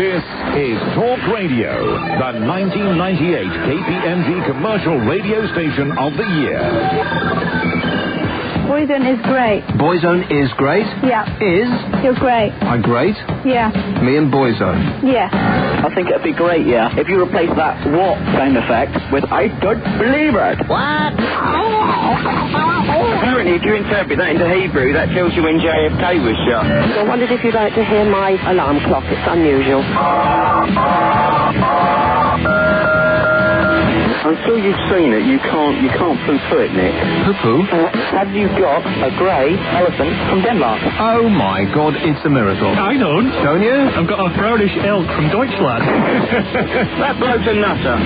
This is Talk Radio, the 1998 KPMG commercial radio station of the year. Boyzone is great. Boyzone is great? Yeah. Is? You're great. I'm great? Yeah. Me and Boyzone? Yeah. I think it'd be great, yeah, if you replace that what sound effect with I don't believe it. What? Apparently, if you interpret that into Hebrew, that tells you when JFK was shot. I wondered if you'd like to hear my alarm clock. It's unusual. Until you've seen it, you can't poo-poo it, Nick. Poo-poo? Have you got a grey elephant from Denmark? Oh my God, it's a miracle. I don't. Don't you? I've got a frownish elk from Deutschland. That bloke's a nutter.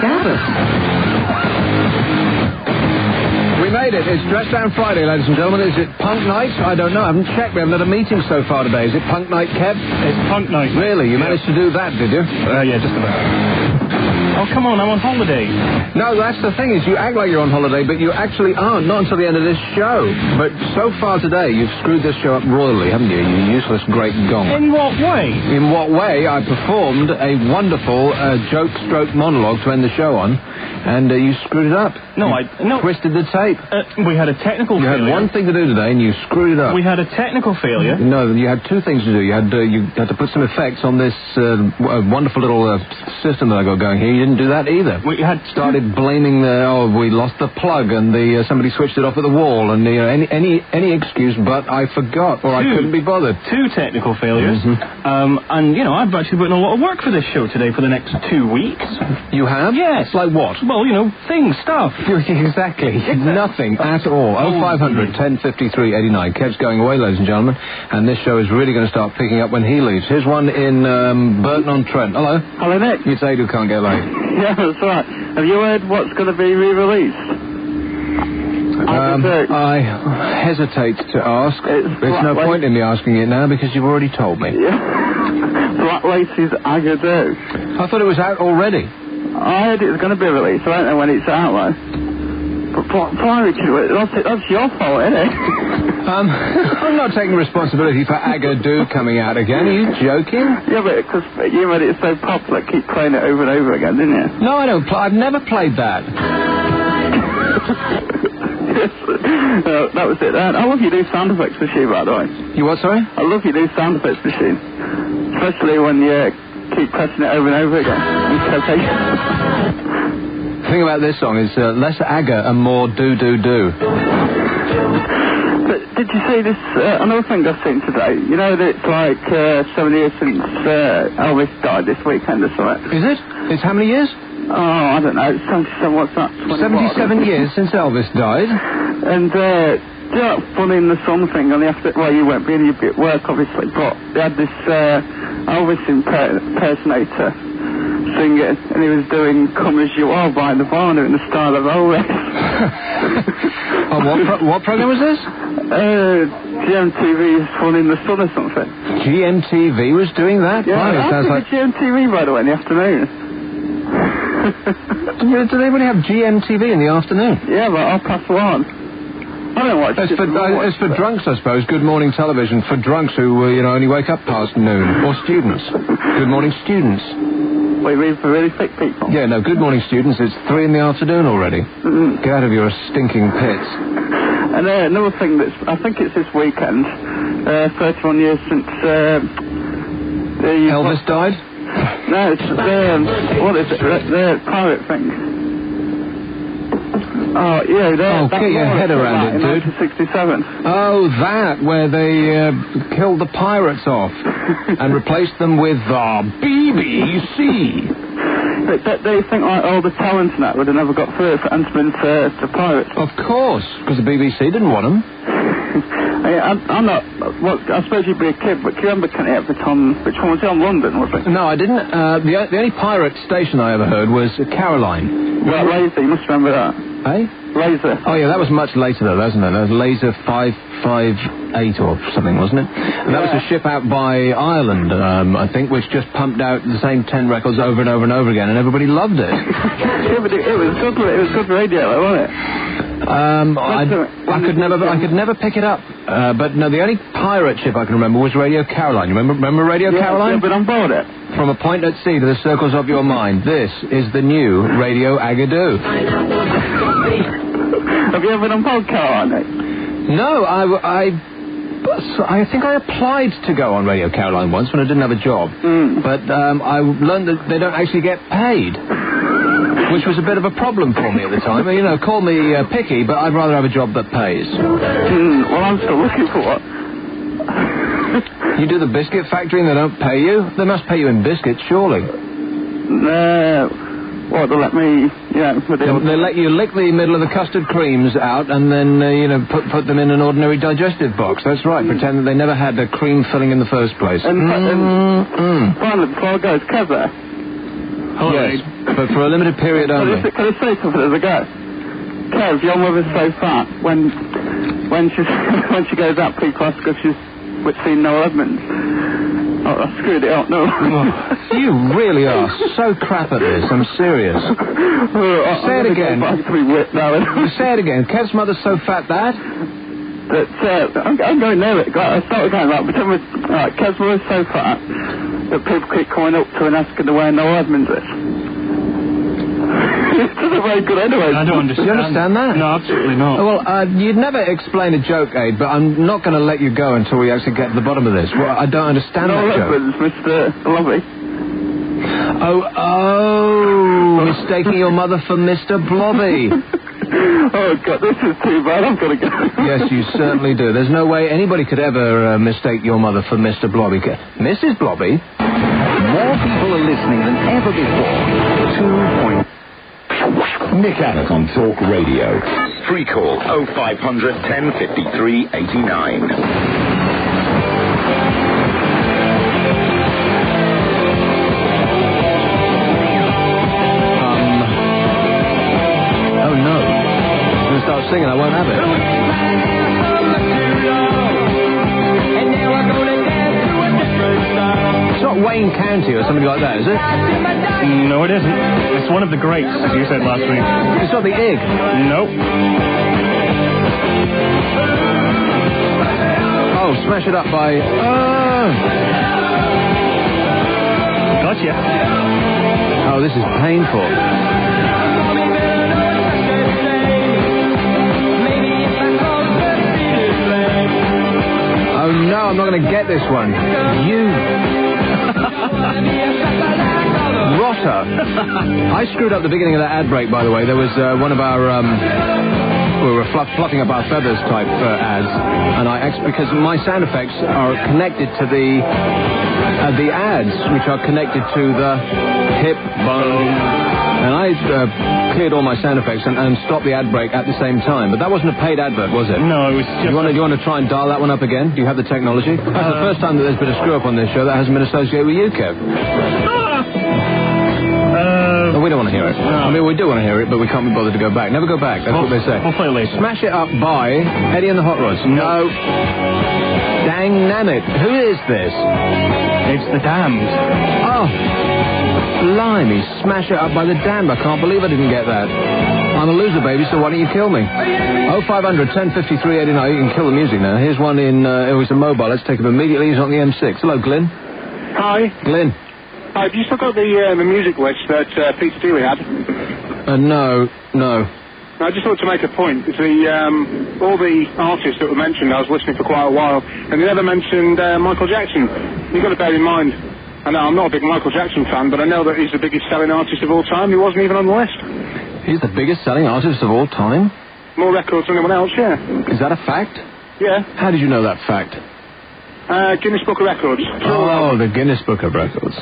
Abbot. We made it. It's Dress Down Friday, ladies and gentlemen. Is it punk night? I don't know. I haven't checked. We haven't had a meeting so far today. Is it punk night, Kev? It's punk night. Really? You managed to do that, did you? Yeah, just about. Oh, come on, I'm on holiday. No, that's the thing, is you act like you're on holiday, but you actually aren't, not until the end of this show. But so far today, you've screwed this show up royally, haven't you, you useless great gong? In what way? In what way? I performed a wonderful joke-stroke monologue to end the show on, and you screwed it up. No, you twisted the tape. We had a technical failure. You had one thing to do today, and you screwed it up. We had a technical failure. No, you had two things to do. You had to put some effects on this wonderful little system that I got going here. You didn't do that either. We had started blaming we lost the plug, and somebody switched it off at the wall, and any excuse, but I forgot, or I couldn't be bothered. Two technical failures. And I've actually put in a lot of work for this show today for the next 2 weeks. You have? Yes. Like what? Well, things, stuff. Exactly. Nothing at all. 0500 1053 89. Kev's going away, ladies and gentlemen, and this show is really going to start picking up when he leaves. Here's one in Burton-on-Trent. Hello. Hello, Nick. It's Aid who can't get late. Yeah, that's right. Have you heard what's going to be re-released? I hesitate to ask. There's no point in me asking it now because you've already told me. Yeah. Black Lace's Agadoo. I thought it was out already. I heard it was going to be released. I don't know when it's out, though. But that's your fault, isn't it? I'm not taking responsibility for Agadoo coming out again. Are you joking? Yeah, but because you made it so popular, keep playing it over and over again, didn't you? No, I don't. I've never played that. Yes. That was it. I love your new sound effects machine, by the way. You what, sorry? I love your new sound effects machine. Especially when you keep pressing it over and over again. The thing about this song is less aga and more do-do-do. But did you see this, another thing I've seen today? You know that it's like 7 years since Elvis died this weekend or something. Is it? It's how many years? Oh, I don't know. It's 77, what's that? 77 years since Elvis died? And, you know, funny in the sun thing on the after... Well, you weren't being at work, obviously, but they had this Elvis impersonator singing, and he was doing Come As You Are by Nirvana in the style of Elvis. What program was this? GMTV's Fun in the Sun or something. GMTV was doing that? Yeah, it sounds like GMTV, by the way, in the afternoon. Do they really have GMTV in the afternoon? Yeah, but 1:30. I don't watch it. It's for drunks, I suppose. Good morning television for drunks who, only wake up past noon. Or students. Good morning, students. What, you mean for really thick people? Yeah, no, good morning, students. It's 3 in the afternoon already. Get out of your stinking pits. And another thing I think it's this weekend, 31 years since... Elvis died? No, it's what is it? The pirate thing. Oh, yeah, get your head around it, dude. 1967. Oh, that, where they killed the pirates off and replaced them with the BBC. They think all the talent and that would have never got through if it hadn't been to pirates. Of course, because the BBC didn't want them. I'm not... Well, I suppose you'd be a kid, but do you remember Kenny Abbot on... Which one was it on London, was it? No, I didn't. The only pirate station I ever heard was Caroline. Well, Laser, you must remember that. Eh? Laser. Oh, yeah, that was much later, though, wasn't it? That was Laser 558 or something, wasn't it? And that was a ship out by Ireland, I think, which just pumped out the same 10 records over and over and over again, and everybody loved it. Yeah, but it was good radio, though, wasn't it? I could never pick it up. But no, the only pirate ship I can remember was Radio Caroline. You remember Radio Caroline? Yeah, but on board it. From a point at sea to the circles of your mind, this is the new Radio Agadoo. Have you ever been on board Caroline? No, I think I applied to go on Radio Caroline once when I didn't have a job. But I learned that they don't actually get paid, which was a bit of a problem for me at the time. You know, call me picky, but I'd rather have a job that pays. Well, I'm still looking for one. You do the biscuit factory and they don't pay you? They must pay you in biscuits, surely. No. What, they'll let me... Yeah, they let you lick the middle of the custard creams out and then, put them in an ordinary digestive box. That's right. Pretend that they never had a cream filling in the first place. Finally, before I go, it's Kev there. Yes, but for a limited period only. Can I say something as I go? Kev, your mother's so fat. When she goes out, people ask if she's seen Noel Edmonds. Oh, I screwed it up, no. You really are so crap at this, I'm serious. Say it again. Say it again. Kev's mother's so fat that? I'm going near it. I started going like, pretend with... Right, Kev's mother's so fat that people keep coming up to her and asking her where Noel Edmonds is. It's just very good anyway. I don't understand. You understand that? No, absolutely not. Well, you'd never explain a joke, Abe, but I'm not going to let you go until we actually get to the bottom of this. Well, I don't understand that joke. No, Mr. Blobby. Oh, mistaking your mother for Mr. Blobby. Oh, God, this is too bad. I've got to go. Yes, you certainly do. There's no way anybody could ever mistake your mother for Mr. Blobby. Mrs. Blobby? More people are listening than ever before. Nick Abbott on Talk Radio. Free call 0500 1053 89. Oh no. I'm going to start singing, I won't have it. It's not Wayne County or something like that, is it? No, it isn't. It's one of the greats, as you said last week. It's not the Ig. Nope. Oh, Smash It Up by... Gotcha. Oh, this is painful. Oh no, I'm not going to get this one. You... Rotter. I screwed up the beginning of that ad break, by the way. There was one of our... we were fluffing up our feathers type ads, and because my sound effects are connected to the ads, which are connected to the hip bone, and I cleared all my sound effects and stopped the ad break at the same time. But that wasn't a paid advert, was it? No, it was just... Do you want to try and dial that one up again? Do you have the technology? That's the first time that there's been a screw up on this show that hasn't been associated with you, Kev. No, we don't want to hear it. No. I mean, we do want to hear it, but we can't be bothered to go back. Never go back. That's what they say. We'll play it later. Smash It Up by Eddie and the Hot Rods. No. Dang nammit. Who is this? It's the Damned. Oh. Blimey. Smash It Up by the Damned. I can't believe I didn't get that. I'm a loser, baby, so why don't you kill me? 0500 1053 89. You can kill the music now. Here's one in... it was a mobile. Let's take him immediately. He's on the M6. Hello, Glyn. Hi. Glyn. Hi, have you still got the music list that Pete Steely had? No. I just wanted to make a point. All the artists that were mentioned, I was listening for quite a while, and they never mentioned Michael Jackson. You've got to bear in mind, I know I'm not a big Michael Jackson fan, but I know that he's the biggest selling artist of all time. He wasn't even on the list. He's the biggest selling artist of all time? More records than anyone else, yeah. Is that a fact? Yeah. How did you know that fact? Guinness Book of Records. Oh, the Guinness Book of Records.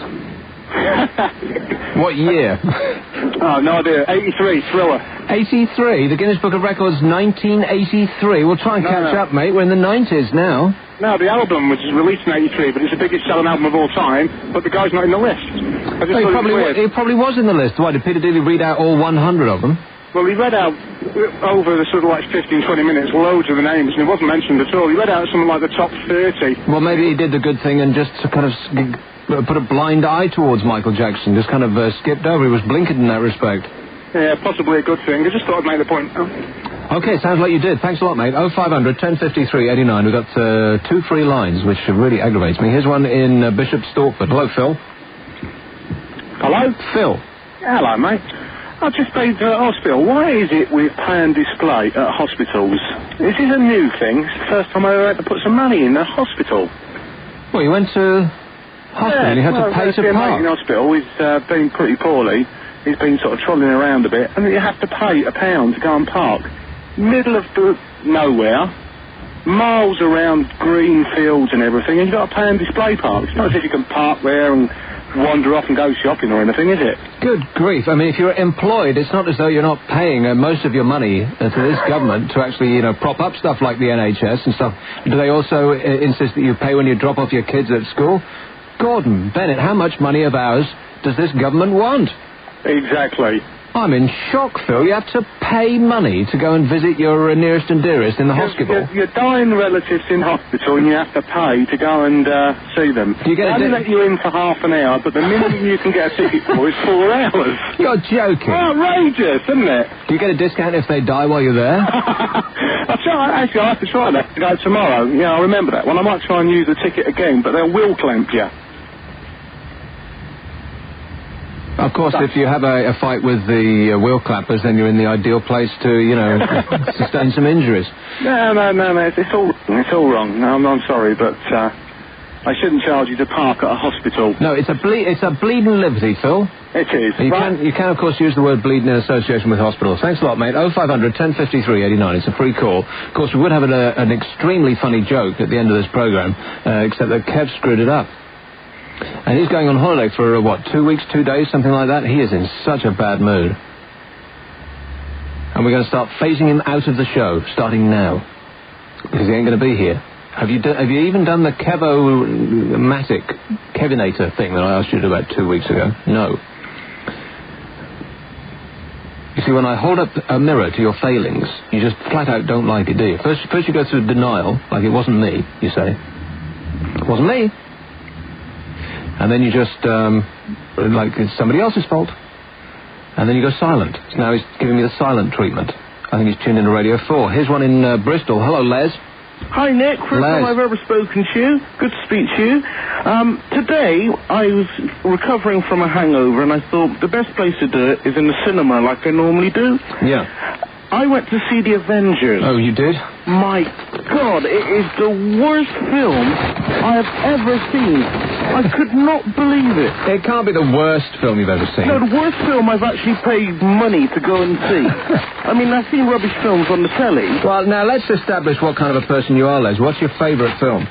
What year? Oh, no idea. 83, Thriller. 83? The Guinness Book of Records, 1983. We'll try and catch up, mate. We're in the 90s now. No, the album was released in 83, but it's the biggest selling album of all time, but the guy's not in the list. He probably was in the list. Why, did Peter Dealey read out all 100 of them? Well, he read out, over the sort of like 15, 20 minutes, loads of the names, and it wasn't mentioned at all. He read out something like the top 30. Well, maybe he did the good thing and just kind of put a blind eye towards Michael Jackson, just kind of skipped over. He was blinkered in that respect. Yeah, possibly a good thing. I just thought I'd make the point. Okay, sounds like you did. Thanks a lot, mate. 0500 1053 89. We've got 2 free lines, which really aggravates me. Here's one in Bishop Stortford. Hello, Phil. Hello? Phil. Hello, mate. I just paid hospital. Why is it with pay and display at hospitals? This is a new thing. It's the first time I ever had to put some money in a hospital. Well, you went to hospital and you had to pay to park. In hospital, he's been pretty poorly. He's been sort of trolling around a bit, and you have to pay £1 to go and park. Middle of nowhere, miles around green fields and everything, and you've got to pay and display park. It's not as if you can park there and wander off and go shopping or anything, is it? Good grief. I mean, if you're employed, it's not as though you're not paying most of your money to this government to actually, prop up stuff like the NHS and stuff. Do they also insist that you pay when you drop off your kids at school? Gordon Bennett, how much money of ours does this government want? Exactly. I'm in shock, Phil. You have to pay money to go and visit your nearest and dearest in the hospital. Your dying relatives in hospital, and you have to pay to go and see them. Do you get they only let you in for half an hour, but the minimum you can get a ticket for is 4 hours. You're joking. Outrageous, isn't it? Do you get a discount if they die while you're there? I'll have to try that tomorrow. Yeah, I remember that one. I might try and use the ticket again, but they'll will clamp you. Of course, if you have a fight with the wheel clappers, then you're in the ideal place to, sustain some injuries. No. It's all wrong. No, I'm sorry, but I shouldn't charge you to park at a hospital. No, it's a bleeding liberty, Phil. It is. You can, of course, use the word bleeding in association with hospitals. Thanks a lot, mate. 0500 1053 89. It's a free call. Of course, we would have an extremely funny joke at the end of this programme, except that Kev screwed it up. And he's going on holiday for, 2 weeks, 2 days, something like that? He is in such a bad mood. And we're going to start phasing him out of the show, starting now. Because he ain't going to be here. Have you even done the Kevo-matic, Kevinator thing that I asked you to do about 2 weeks ago? No. You see, when I hold up a mirror to your failings, you just flat out don't like it, do you? First you go through denial, like it wasn't me, you say. It wasn't me. And then you just, like it's somebody else's fault. And then you go silent. So now he's giving me the silent treatment. I think he's tuned into Radio 4. Here's one in Bristol. Hello, Les. Hi, Nick. First time I've ever spoken to you. Good to speak to you. Today, I was recovering from a hangover, and I thought the best place to do it is in the cinema, like I normally do. Yeah. I went to see The Avengers. Oh, you did? My God, it is the worst film I have ever seen. I could not believe it. It can't be the worst film you've ever seen. No, the worst film I've actually paid money to go and see. I mean, I've seen rubbish films on the telly. Well, now let's establish what kind of a person you are, Les. What's your favourite film?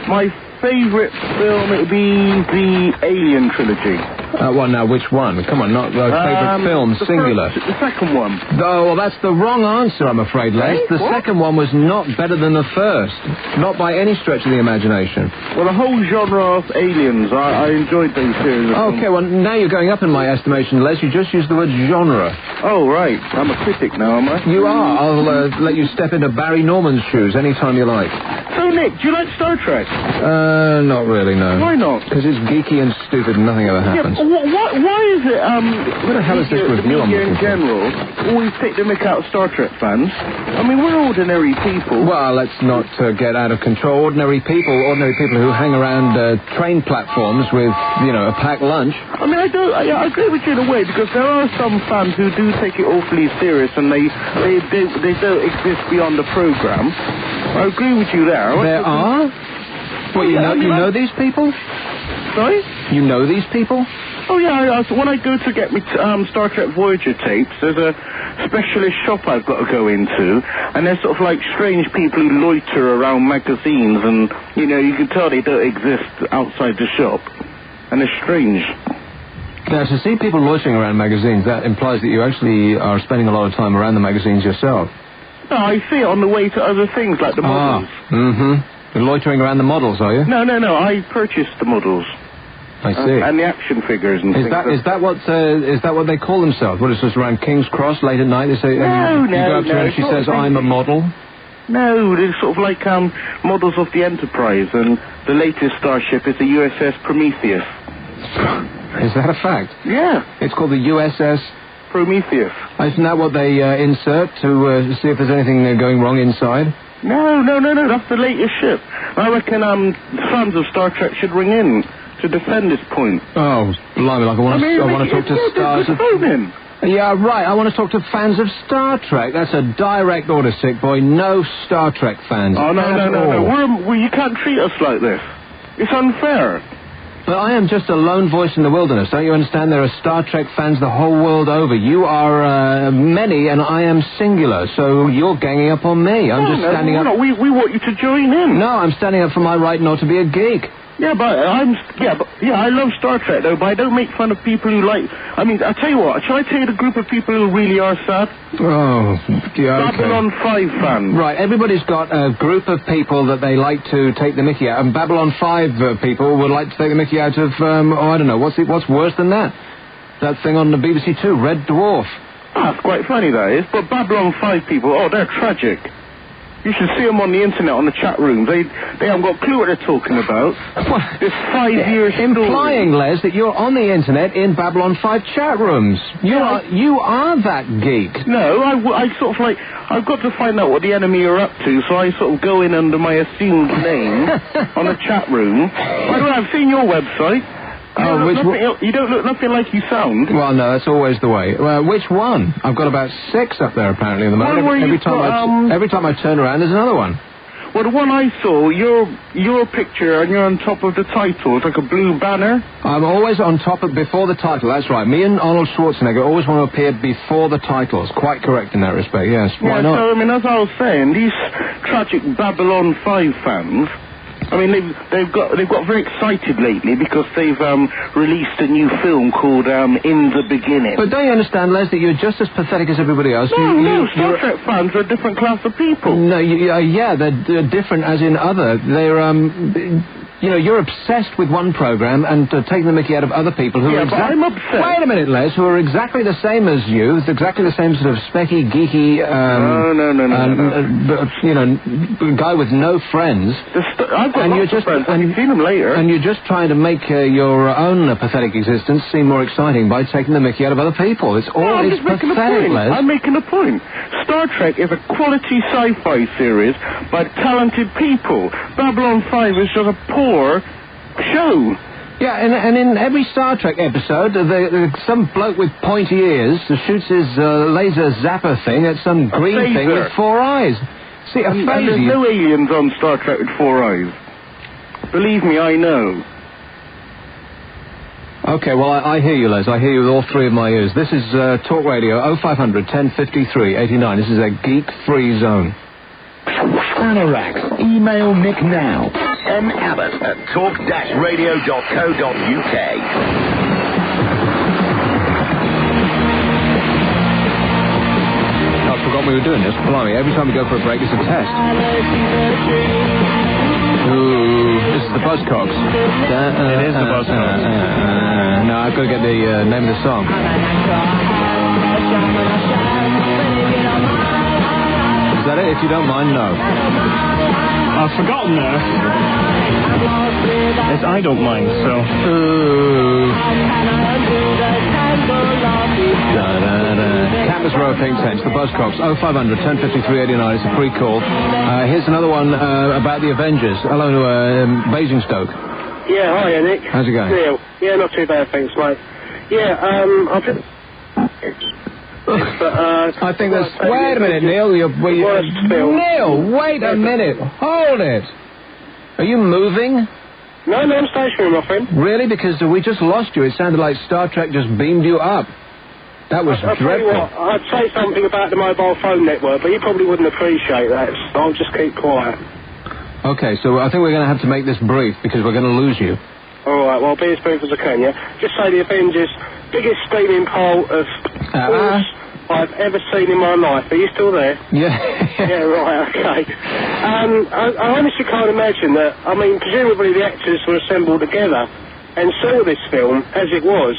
My favourite film, it would be the Alien trilogy. Well, now, which one? Come on, not favourite film, singular. The second one. Oh, well, that's the wrong answer, I'm afraid, Les. The second one was not better than the first. Not by any stretch of the imagination. Well, the whole genre of aliens, I enjoyed those series. Okay, well, now you're going up in my estimation, Les. You just used the word genre. Oh, right. I'm a critic now, am I? You are. I'll let you step into Barry Norman's shoes any time you like. So, Nick, do you like Star Trek? Not really, no. Why not? Because it's geeky and stupid and nothing ever happens. Yeah, why is it, what the hell is this review the media in general always take the mick out of Star Trek fans? I mean, we're ordinary people. Well, let's not get out of control. Ordinary people who hang around train platforms with, a packed lunch. I mean, I agree with you in a way, because there are some fans who do take it awfully serious, and they don't exist beyond the program. I agree with you there. There are? Well, you know these people? Sorry? You know these people? Oh, yeah, when I go to get me Star Trek Voyager tapes, there's a specialist shop I've got to go into, and they're sort of like strange people who loiter around magazines, and, you can tell they don't exist outside the shop, and they're strange. Now, to see people loitering around magazines, that implies that you actually are spending a lot of time around the magazines yourself. No, I see it on the way to other things like the models. You're loitering around the models, are you? No. I purchased the models. I see. And the action figures and things. Is that what they call themselves? What is this, around King's Cross late at night? They say, you go up to her and she says, I'm a model? No, they're sort of like models of the Enterprise, and the latest starship is the USS Prometheus. Is that a fact? Yeah. It's called the USS... Prometheus. Isn't that what they insert to see if there's anything going wrong inside? No, that's the latest ship. I reckon fans of Star Trek should ring in to defend this point. Oh, blimey, like I want to talk to stars of... Yeah, right, I want to talk to fans of Star Trek. That's a direct order, sick boy. No Star Trek fans. Oh, no. You can't treat us like this. It's unfair. But I am just a lone voice in the wilderness. Don't you understand? There are Star Trek fans the whole world over. You are many, and I am singular. So you're ganging up on me. I'm just standing up. No, we want you to join in. No, I'm standing up for my right not to be a geek. I love Star Trek though, but I don't make fun of people who like. I mean, I tell you what. Shall I tell you the group of people who really are sad? Oh, yeah. Okay. Babylon 5 fans. Right, everybody's got a group of people that they like to take the mickey out, and Babylon 5 people would like to take the mickey out of. I don't know. What's worse than that? That thing on the BBC Two, Red Dwarf. That's quite funny, that is. But Babylon 5 people, they're tragic. You should see them on the internet, on the chat room. They haven't got a clue what they're talking about. This 5 years implying, Les, that you're on the internet in Babylon 5 chat rooms. You are that geek. No, I sort of like, I've got to find out what the enemy are up to, so I sort of go in under my assumed name on the chat room. By the way, I've seen your website. You don't look nothing like you sound. Well, no, that's always the way. Which one? I've got about 6 up there apparently at the moment. Every time I turn around, there's another one. Well, the one I saw, your picture, and you're on top of the title. It's like a blue banner. I'm always on top before the title. That's right. Me and Arnold Schwarzenegger always want to appear before the titles. Quite correct in that respect. Yes. Why not? So I mean, as I was saying, these tragic Babylon 5 fans. I mean, they've got very excited lately because they've released a new film called In the Beginning. But don't you understand, Les, that you're just as pathetic as everybody else? No, Star Trek fans are a different class of people. No, they're different as in other. They're you're obsessed with one program and taking the mickey out of other people who are but I'm obsessed. Wait a minute, Les, who are exactly the same as you, exactly the same sort of specky, geeky, guy with no friends. I've got lots of friends. You've seen them later. And you're just trying to make your own pathetic existence seem more exciting by taking the mickey out of other people. It's pathetic, Les. I'm making a point. Star Trek is a quality sci-fi series by talented people. Babylon 5 is just a poor show. Yeah, and in every Star Trek episode, some bloke with pointy ears shoots his laser zapper thing at some green thing with 4 eyes. See, and there's no aliens on Star Trek with 4 eyes. Believe me, I know. Okay, well, I hear you, Les. I hear you with all 3 of my ears. This is Talk Radio 0500 1053 89. This is a geek-free zone. Anorak. Email Nick now. Abbot at talk-radio.co.uk. I forgot we were doing this. Blimey, every time we go for a break, it's a test. Ooh, this is the Buzzcocks. It is the Buzzcocks. No, I've got to get the name of the song. Is that it? If you don't mind, no. I've forgotten there. Yes, I don't mind, so. Campus Row Pink Tents, the Buzzcocks, 0500 1053 89. It's a free call. Here's another one about the Avengers. Hello to Basingstoke. Yeah, hi, Nick. How's it going? Neil. Yeah, not too bad, thanks, mate. Yeah, I've just... I think there's... Wait a minute, Neil. Neil, wait a minute. Hold it. Are you moving? No, I'm stationary, my friend. Really? Because we just lost you. It sounded like Star Trek just beamed you up. That was dreadful. Tell you what, I'd say something about the mobile phone network, but you probably wouldn't appreciate that. So I'll just keep quiet. Okay, so I think we're going to have to make this brief because we're going to lose you. All right, well, be as brief as I can, yeah? Just say the Avengers biggest steaming pile of horse I've ever seen in my life. Are you still there? Yeah. Yeah, right, okay. I honestly can't imagine that. I mean, presumably the actors were assembled together and saw this film as it was.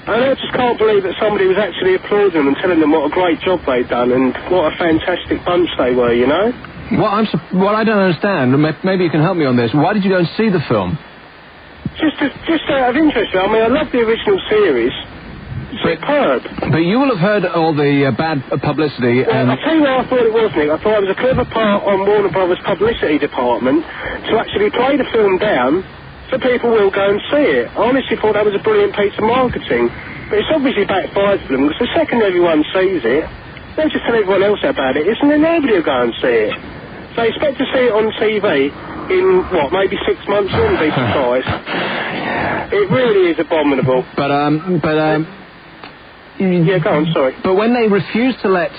And I just can't believe that somebody was actually applauding them and telling them what a great job they'd done and what a fantastic bunch they were, you know? What I don't understand, maybe you can help me on this, why did you go and see the film? Just out of interest, I mean, I love the original series. Superb. But you will have heard all the bad publicity. Well, I'll tell you what I thought it was, Nick. I thought it was a clever part on Warner Brothers' publicity department to actually play the film down so people will go and see it. I honestly thought that was a brilliant piece of marketing. But it's obviously backfired for them, because the second everyone sees it, they'll just tell everyone else about it. Isn't there nobody will go and see it? So expect to see it on TV in, maybe 6 months, wouldn't be surprised. It really is abominable. Yeah, go on, sorry. But when they refused to let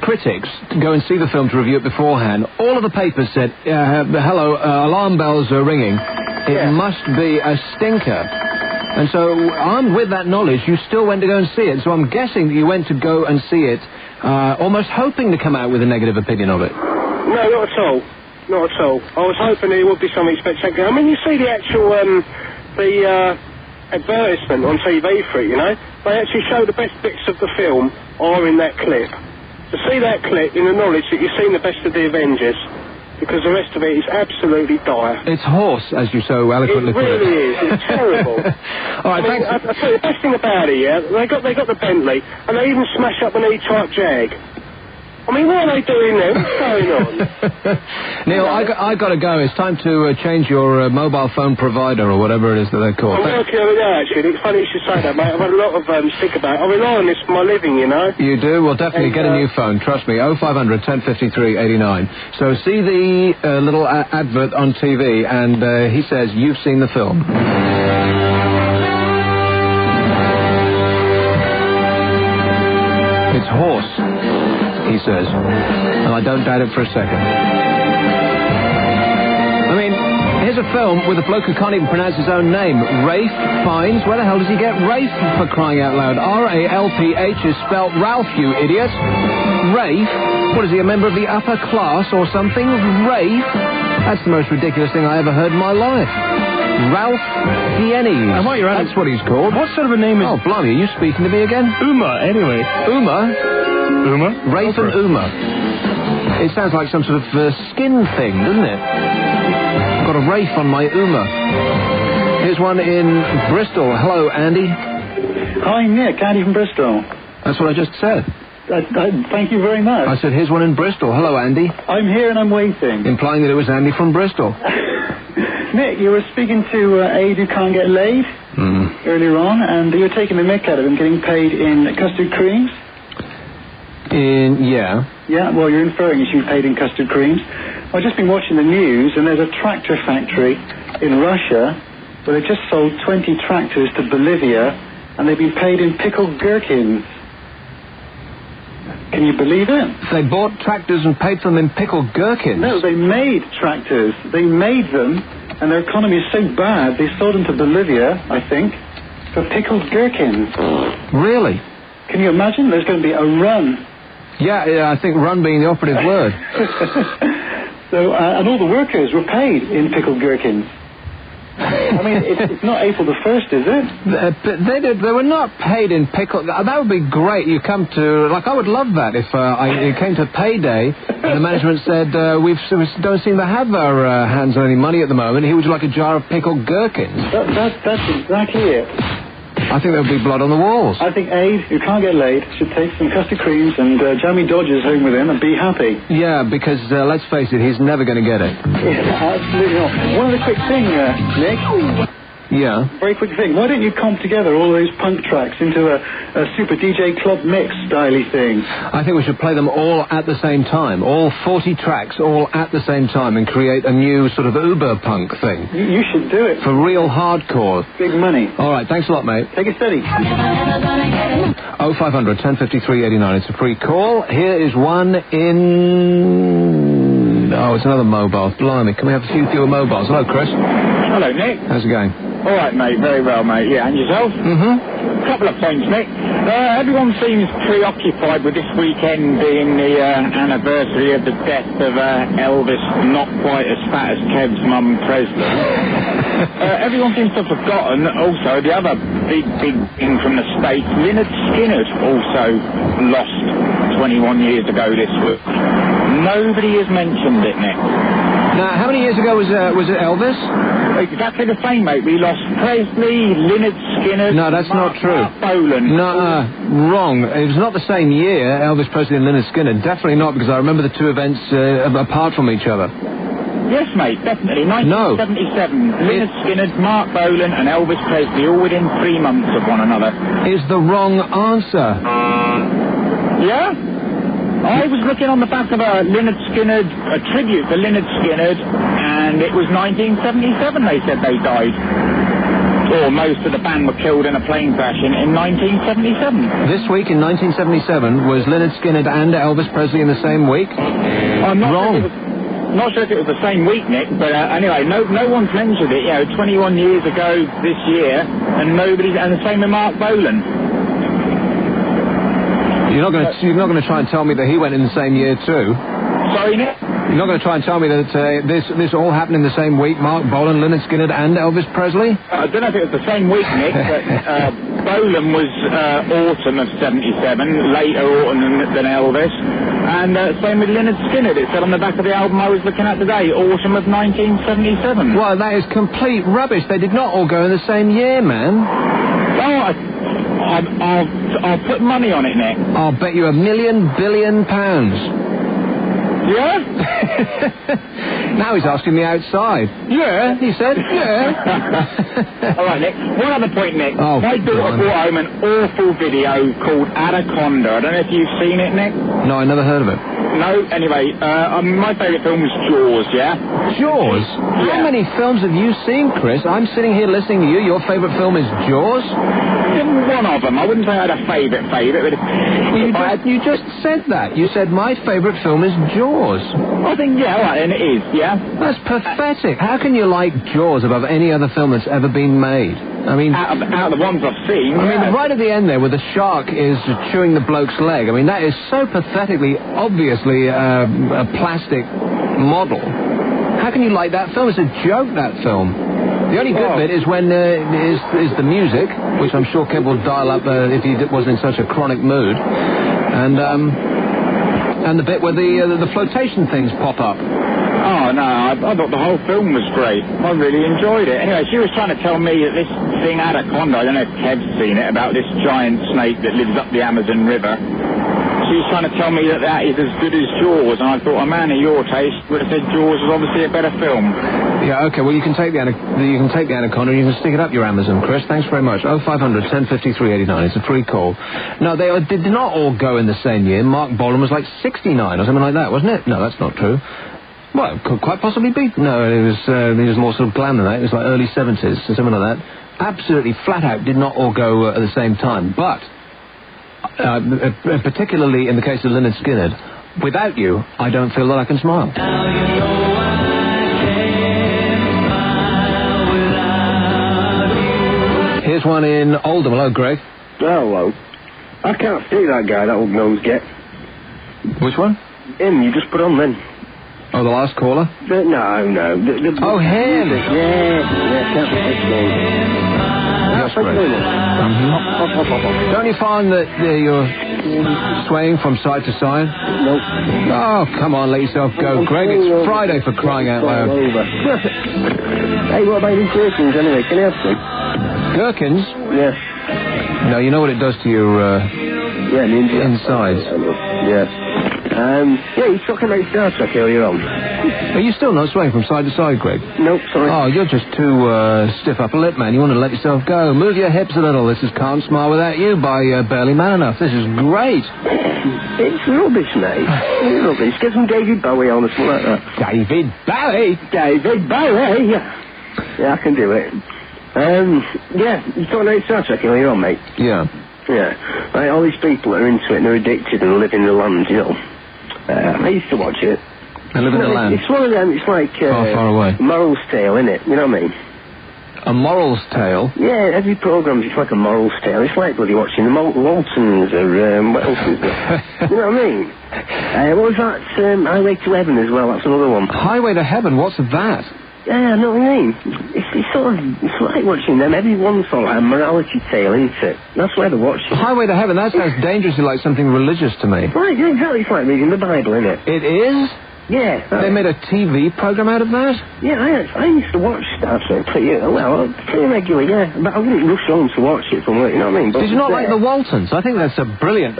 critics go and see the film to review it beforehand, all of the papers said, hello, alarm bells are ringing. It must be a stinker. And so, armed with that knowledge, you still went to go and see it. So I'm guessing that you went to go and see it almost hoping to come out with a negative opinion of it. No, not at all. Not at all. I was hoping there would be something spectacular. I mean, you see the actual, advertisement on TV for it, you know. They actually show the best bits of the film are in that clip. To see that clip in the knowledge that you've seen the best of the Avengers, because the rest of it is absolutely dire. It's horse, as you so eloquently put it. It really is. It's terrible. All right, thanks. I'll tell you, the best thing about it, they got the Bentley, and they even smash up an E-Type Jag. I mean, what are they doing there? What's going on? Neil, I got to go. It's time to change your mobile phone provider or whatever it is that they're called. I'm working on it now, actually. It's funny you should say that, mate. I've had a lot of stick about it. I rely on this for my living, you know. You do? Well, definitely get a new phone. Trust me. 0500 1053 89. So see the little advert on TV, and he says, you've seen the film. It's horse, he says, and I don't doubt it for a second. I mean, here's a film with a bloke who can't even pronounce his own name. Rafe Fiennes. Where the hell does he get Rafe, for crying out loud? R-A-L-P-H is spelt Ralph, you idiot. Rafe? What is he, a member of the upper class or something? Rafe? That's the most ridiculous thing I ever heard in my life. Ralph Fiennes. And while you're at That's what he's called. What sort of a name is... Oh, blimey, are you speaking to me again? Uma, anyway. Uma? Rafe and Uma. It sounds like some sort of skin thing, doesn't it? I've got a Rafe on my Uma. Here's one in Bristol. Hello, Andy. Hi, Nick. Andy from Bristol. That's what I just said. Thank you very much. I said, here's one in Bristol. Hello, Andy. I'm here and I'm waiting. Implying that it was Andy from Bristol. Nick, you were speaking to Aid who can't get laid earlier on, and you were taking the mick out of him getting paid in custard creams. Yeah, well, you're inferring he should be paid in custard creams. I've just been watching the news, and there's a tractor factory in Russia where they've just sold 20 tractors to Bolivia, and they've been paid in pickled gherkins. Can you believe it? They bought tractors and paid for them in pickled gherkins? No, they made tractors. They made them, and their economy is so bad, they sold them to Bolivia, I think, for pickled gherkins. Really? Can you imagine? There's going to be a run. Yeah, I think run being the operative word. So, and all the workers were paid in pickled gherkins. I mean, it's not April the 1st, is it? They were not paid in pickled... That would be great. You come to... Like, I would love that if it came to payday and the management said, we don't seem to have our hands on any money at the moment. Here would you like a jar of pickled gherkins? That's exactly it. I think there would be blood on the walls. I think Aid, who can't get laid, should take some custard creams and jammy Dodgers home with him and be happy. Yeah, because let's face it, he's never going to get it. Yeah, absolutely not. One other quick thing, Nick. Yeah. Very quick thing. Why don't you comp together all those punk tracks into a super DJ club mix styley thing? I think we should play them all at the same time. All 40 tracks all at the same time and create a new sort of Uber punk thing. You should do it. For real hardcore. Big money. All right, thanks a lot, mate. Take it steady. 0500 1053 89. It's a free call. Here is one in... Oh, it's another mobile. Blimey, can we have a few fewer mobiles? Hello, Chris. Hello, Nick. How's it going? All right, mate. Very well, mate. Yeah, and yourself? Mm-hmm. A couple of points, Nick. Everyone seems preoccupied with this weekend being the anniversary of the death of Elvis, not quite as fat as Kev's mum, Presley. Everyone seems to have forgotten also the other big thing from the States. Lynyrd Skynyrd also lost 21 years ago this week. Nobody has mentioned it, Nick. Now, how many years ago was it Elvis? Exactly the same, mate. We lost Presley, Lynyrd Skynyrd... No, that's not true. Mark Bolan. No, wrong. It was not the same year, Elvis Presley and Lynyrd Skynyrd. Definitely not, because I remember the two events apart from each other. Yes, mate, definitely. 1977. Lynyrd Skynyrd, Mark Bolan and Elvis Presley, all within 3 months of one another. Is the wrong answer. Yeah? I was looking on the back of a Lynyrd Skynyrd, a tribute to Lynyrd Skynyrd, and it was 1977 they said they died. Or most of the band were killed in a plane crash in 1977. This week in 1977 was Lynyrd Skynyrd and Elvis Presley in the same week? I'm not wrong. Not sure if it was the same week, Nick, but anyway, no one's mentioned it. 21 years ago this year, and the same with Mark Bolan. You're not going to try and tell me that he went in the same year too. Sorry, Nick? You're not going to try and tell me that this all happened in the same week, Mark Bolan, Lynyrd Skynyrd and Elvis Presley? I don't know if it was the same week, Nick, but Bolan was autumn of 77, later autumn than Elvis. And same with Lynyrd Skynyrd. It said on the back of the album I was looking at today, autumn of 1977. Well, that is complete rubbish. They did not all go in the same year, man. Oh, I'll put money on it, Nick. I'll bet you £1 billion. Yeah? Now he's asking me outside. Yeah, he said, yeah. All right, Nick. One other point, Nick. Oh, my daughter brought home an awful video called Anaconda. I don't know if you've seen it, Nick. No, I never heard of it. No? Anyway, my favourite film was Jaws, yeah? Jaws? Yeah. How many films have you seen, Chris? I'm sitting here listening to you. Your favourite film is Jaws? One of them. I wouldn't say I had a favourite, but... You just said that. You said my favourite film is Jaws. I think, yeah, all right, and it is, yeah? That's pathetic. How can you like Jaws above any other film that's ever been made? I mean... Out of the ones I've seen, I mean, right at the end there, where the shark is chewing the bloke's leg, I mean, that is so pathetically, obviously, a plastic model. How can you like that film? It's a joke, that film. The only good bit is when is the music, which I'm sure Kev will dial up if he wasn't in such a chronic mood, and the bit where the flotation things pop up. Oh, no, I thought the whole film was great. I really enjoyed it. Anyway, she was trying to tell me that this thing, Anaconda, I don't know if Kev's seen it, about this giant snake that lives up the Amazon River. She was trying to tell me that is as good as Jaws, and I thought, a man of your taste would have said Jaws was obviously a better film. Yeah, okay, well, you can take the Anaconda and you can stick it up your Amazon, Chris. Thanks very much. 0500 1053 89. It's a free call. No, they did not all go in the same year. Mark Bolan was like 69 or something like that, wasn't it? No, that's not true. Well, it could quite possibly be. No, it was more sort of glam than that. It was like early 70s or something like that. Absolutely, flat out, did not all go at the same time. But, particularly in the case of Lynyrd Skynyrd, without you, I don't feel that I can smile. Here's one in Oldham. Hello, Greg. Hello. I can't see that guy, that old nose get. Which one? Him, you just put on then. Oh, the last caller? No. Oh, him! Yeah, can't see his name. That's great. Mm-hmm. Don't you find that you're swaying from side to side? No. Oh, come on, let yourself go, Greg. It's Friday, for crying out loud. Hey, what about these gherkins anyway? Can I have some? Gherkins? Yes. No, you know what it does to your insides. Yes. Yeah, you talking about Star Trek earlier on. Are you still not swaying from side to side, Greg? Nope, sorry. Oh, you're just too stiff upper lip, man. You want to let yourself go. Move your hips a little. This is Can't Smile Without You by Barely Man Enough. This is great. It's rubbish, mate. It's rubbish. Get some David Bowie on or something like that. David Bowie? David Bowie! Yeah, I can do it. Yeah, you talking about Star Trek earlier on, mate? Yeah. Yeah. Right, all these people that are into it and are addicted and live in the land, you know. I used to watch it. I live in the land? It's one of them, it's like... far away. Moral's Tale, innit? You know what I mean? A moral's tale? Yeah, every program's it's like a moral's tale. It's like bloody watching the Waltons or what else is there? You know what I mean? What was that? Highway to Heaven as well. That's another one. Highway to Heaven? What's that? Yeah, I know what I mean. It's sort of, it's like watching them. Everyone's sort of like a morality tale, isn't it? That's why they're watching. Highway to Heaven, that sounds dangerously like something religious to me. Right, yeah, exactly. It's like reading the Bible, isn't it? It is? Yeah. They made a TV program out of that? Yeah, I used to watch Star Trek pretty regularly, yeah. But I wouldn't rush on to watch it from work, you know what I mean? But did you not like the Waltons? I think that's a brilliant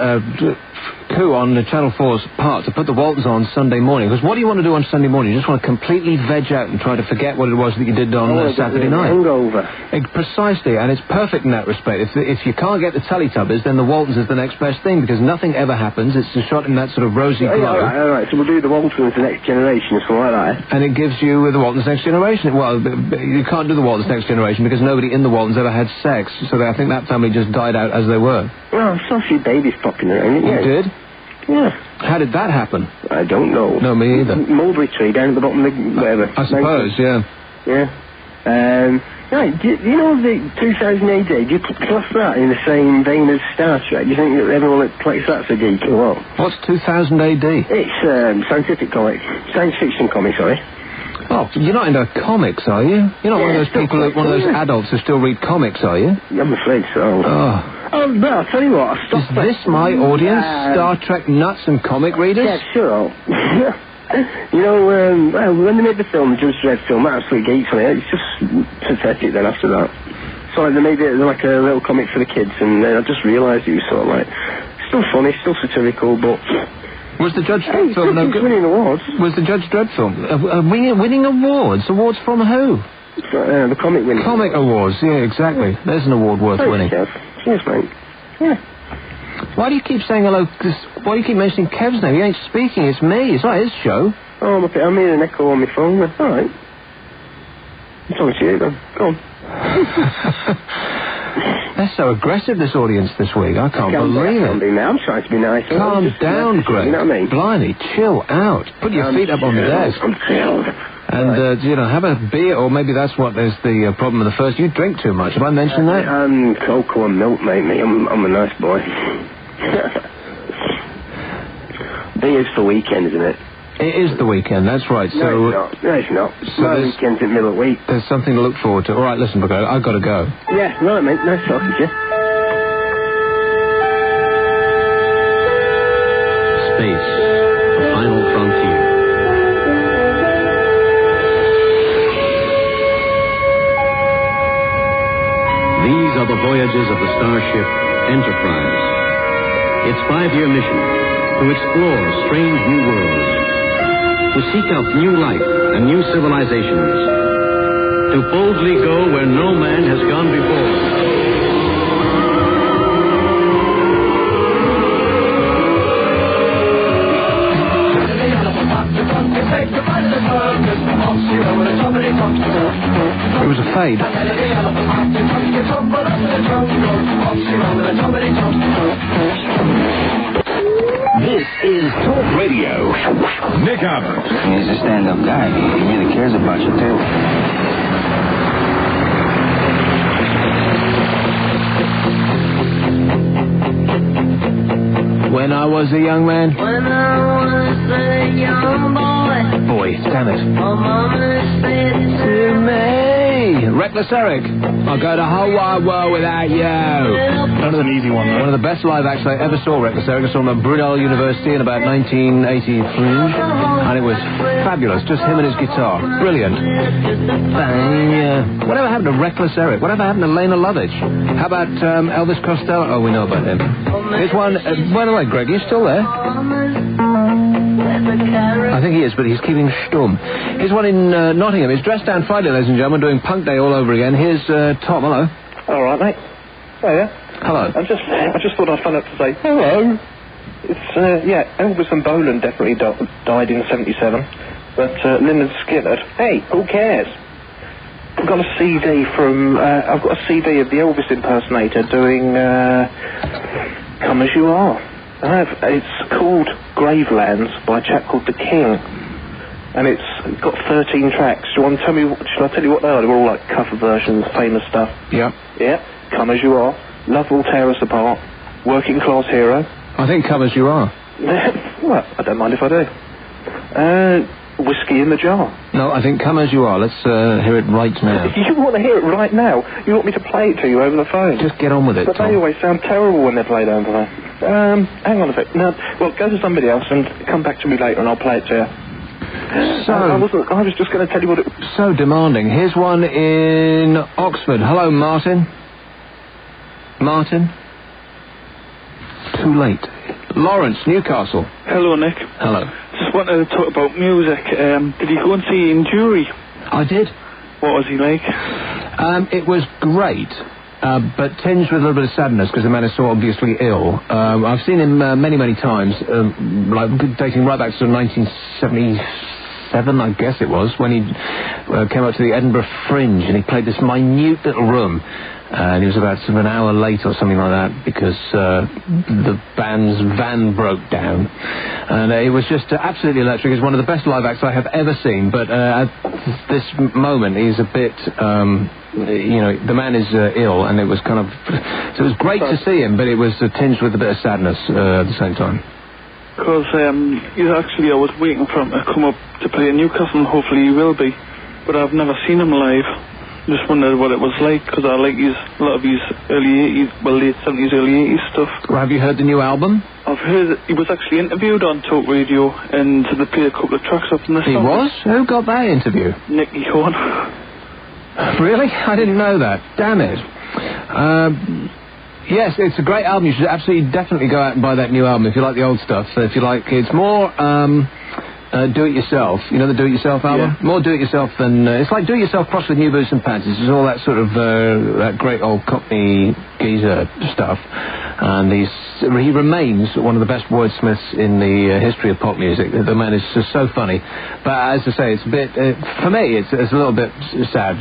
coup on Channel 4's part to put the Waltons on Sunday morning. Because what do you want to do on Sunday morning? You just want to completely veg out and try to forget what it was that you did on Saturday night. Hangover. Precisely, and it's perfect in that respect. If you can't get the Teletubbies, then the Waltons is the next best thing, because nothing ever happens. It's just shot in that sort of rosy glow. All right, so we'll do the Waltons the Next Generation, something like that. And it gives you the Waltons Next Generation. Well, you can't do the Waltons Next Generation because nobody in the Waltons ever had sex, so I think that family just died out as they were. Well, I saw a few babies popping around. You did? Yeah. How did that happen? I don't know. No, me either. Mulberry tree down at the bottom of the whatever. I suppose, yeah. Yeah. Right, do you know the 2000 AD, do you class that in the same vein as Star Trek? Do you think that everyone that collects that's a geek or what? What's 2000 AD? It's scientific comic. Science fiction comic, sorry. Oh, you're not into comics, are you? You're not one of those people, one of those adults who still read comics, are you? I'm afraid so. Oh, but I'll tell you what, Is this my audience? Star Trek nuts and comic readers? Yeah, sure. You know, when they made the film, the Judge Dredd film, absolute geeks on it. It's just pathetic then after that. So they made it like a little comic for the kids, and I just realised it was sort of like, still funny, still satirical, but... Was the Judge Dredd film no good? Winning awards. Was the Judge Dredd film winning awards? Awards from who? The comic winning. Comic awards, yeah, exactly. There's an award worth winning. Yes, mate. Yeah. Why do you keep saying hello? Why do you keep mentioning Kev's name? He ain't speaking, it's me. It's not his show. Oh, I'm hearing an echo on my phone. All right. I'm talking to you then. Go on. They're so aggressive, this audience this week. I can't believe it. I'm trying to be nice. Calm down, Greg. You know what I mean? Blimey, chill out. Put your feet up on the desk. I'm chilled. And, have a beer, or maybe that's what is the problem with the first. You drink too much. Have I mentioned that? Cocoa and milk, mate. I'm a nice boy. Beer's for weekend, isn't it? It is the weekend, that's right. No, it's not. So my weekend's in the middle of the week. There's something to look forward to. All right, listen, Bugger, I've got to go. Yeah, right, mate. Nice talking to you. Space, the final frontier. These are the voyages of the starship Enterprise. Its 5-year mission, to explore strange new worlds, to seek out new life and new civilizations, to boldly go where no man has gone before. It was a fade. This is Talk Radio. Nick Abbott. He's a stand-up guy. He really cares about you, too. When I was a young man. When I was a young boy. Boy, damn it. My mama said To me. Reckless Eric. I'll go the whole wide world without you. That was an easy one, though. One of the best live acts I ever saw, Reckless Eric. I saw him at Brunel University in about 1983. And it was fabulous. Just him and his guitar. Brilliant. Whatever happened to Reckless Eric? Whatever happened to Lena Lovitch? How about Elvis Costello? Oh, we know about him. Here's one. By the way, Greg, are you still there? I think he is, but he's keeping stum. Here's one in Nottingham. It's Dress Down Friday, ladies and gentlemen, doing Punk Day all over again. Here's Tom. Hello. All right, mate. Oh, yeah. Hello. I just thought I'd phone up to say hello. It's, Elvis and Bolan definitely died in 77, but Lynyrd Skynyrd, hey, who cares? I've got a CD of the Elvis impersonator doing Come As You Are. It's called Gravelands by a chap called The King. and it's got 13 tracks. Do you want to tell me? Should I tell you what they are? They're all like cover versions, famous stuff. Yeah. Yeah. Come As You Are, Love Will Tear Us Apart, Working Class Hero. I think Come As You Are. Well, I don't mind if I do. Whiskey in the Jar. No, I think Come As You Are. Let's hear it right now. You want to hear it right now? You want me to play it to you over the phone? Just get on with it, But Tom. they always sound terrible when they're played over the phone. Hang on a bit. No, well, go to somebody else and come back to me later and I'll play it to you. So, I was just going to tell you what it... So demanding. Here's one in Oxford. Hello, Martin. Martin? Too late. Lawrence, Newcastle. Hello, Nick. Hello. Just wanted to talk about music. Did you go and see In Jury? I did. What was he like? It was great, but tinged with a little bit of sadness because the man is so obviously ill. I've seen him many, many times, like dating right back to 1977, I guess it was, when he came up to the Edinburgh Fringe and he played this minute little room. And he was about sort of an hour late or something like that because the band's van broke down. And it was just absolutely electric. It was one of the best live acts I have ever seen. But at this moment, he's a bit, the man is ill. And it was kind of, so it was great to see him, but it was tinged with a bit of sadness at the same time. Because I was waiting for him to come up to play in Newcastle, and hopefully he will be. But I've never seen him live. Just wondered what it was like, because I like a lot of his late 70s, early 80s stuff. Well, have you heard the new album? I've heard that he was actually interviewed on Talk Radio, and they played a couple of tracks up in the He was? Who got that interview? Nicky Horn. Really? I didn't know that. Damn it. Yes, it's a great album. You should absolutely, definitely go out and buy that new album if you like the old stuff. If you like, it's more... do-it-yourself. You know the do-it-yourself album? Yeah. More do-it-yourself than... it's like do-it-yourself crossed with New Boots and Pants. It's all that sort of... that great old Cockney geezer stuff. And he remains one of the best wordsmiths in the history of pop music. The man is just so funny. But as I say, it's a bit... for me, it's a little bit sad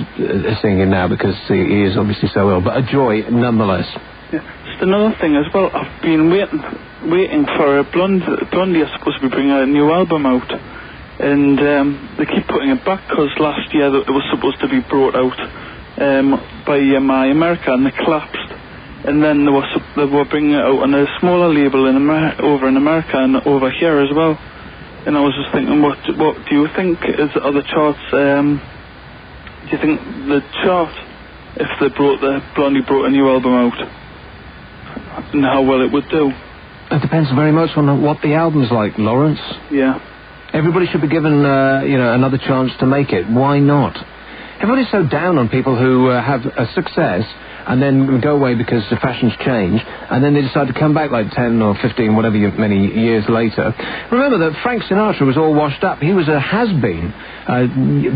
seeing him now because he is obviously so ill. But a joy nonetheless. Yeah. Just another thing as well, I've been waiting for Blondie are supposed to be bringing a new album out, and they keep putting it back because last year it was supposed to be brought out by My America, and they collapsed, and then they were bringing it out on a smaller label over in America and over here as well. And I was just thinking, what do you think are the charts? Do you think the chart, if Blondie brought a new album out, and how well it would do? It depends very much on what the album's like, Lawrence. Yeah. Everybody should be given, another chance to make it. Why not? Everybody's so down on people who have a success and then go away because the fashions change, and then they decide to come back like 10 or 15, many years later. Remember that Frank Sinatra was all washed up. He was a has-been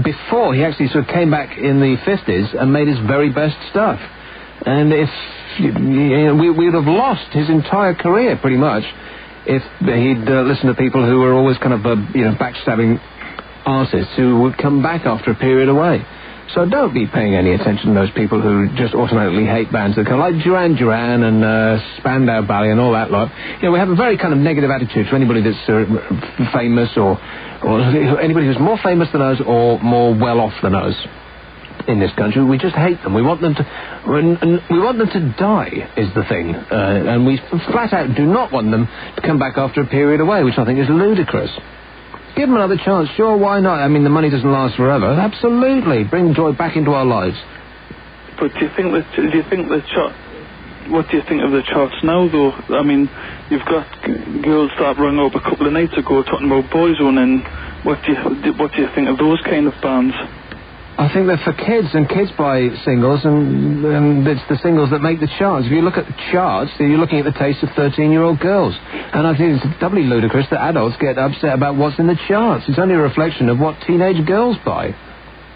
before he actually sort of came back in the 50s and made his very best stuff. And if we would have lost his entire career pretty much if he'd listened to people who were always kind of backstabbing artists who would come back after a period away. So don't be paying any attention to those people who just automatically hate bands that come like Duran Duran and Spandau Ballet and all that lot. We have a very kind of negative attitude to anybody that's famous or anybody who's more famous than us or more well off than us. In this country, we just hate them. We want them to die, is the thing, and we flat out do not want them to come back after a period away, which I think is ludicrous. Give them another chance, sure, why not? I mean, the money doesn't last forever. Absolutely, bring joy back into our lives. But what do you think of the charts now, though? I mean, you've got girls that rung up a couple of nights ago talking about Boyzone, and what do you think of those kind of bands? I think they're for kids, and kids buy singles, and it's the singles that make the charts. If you look at the charts, you're looking at the taste of 13-year-old girls. And I think it's doubly ludicrous that adults get upset about what's in the charts. It's only a reflection of what teenage girls buy.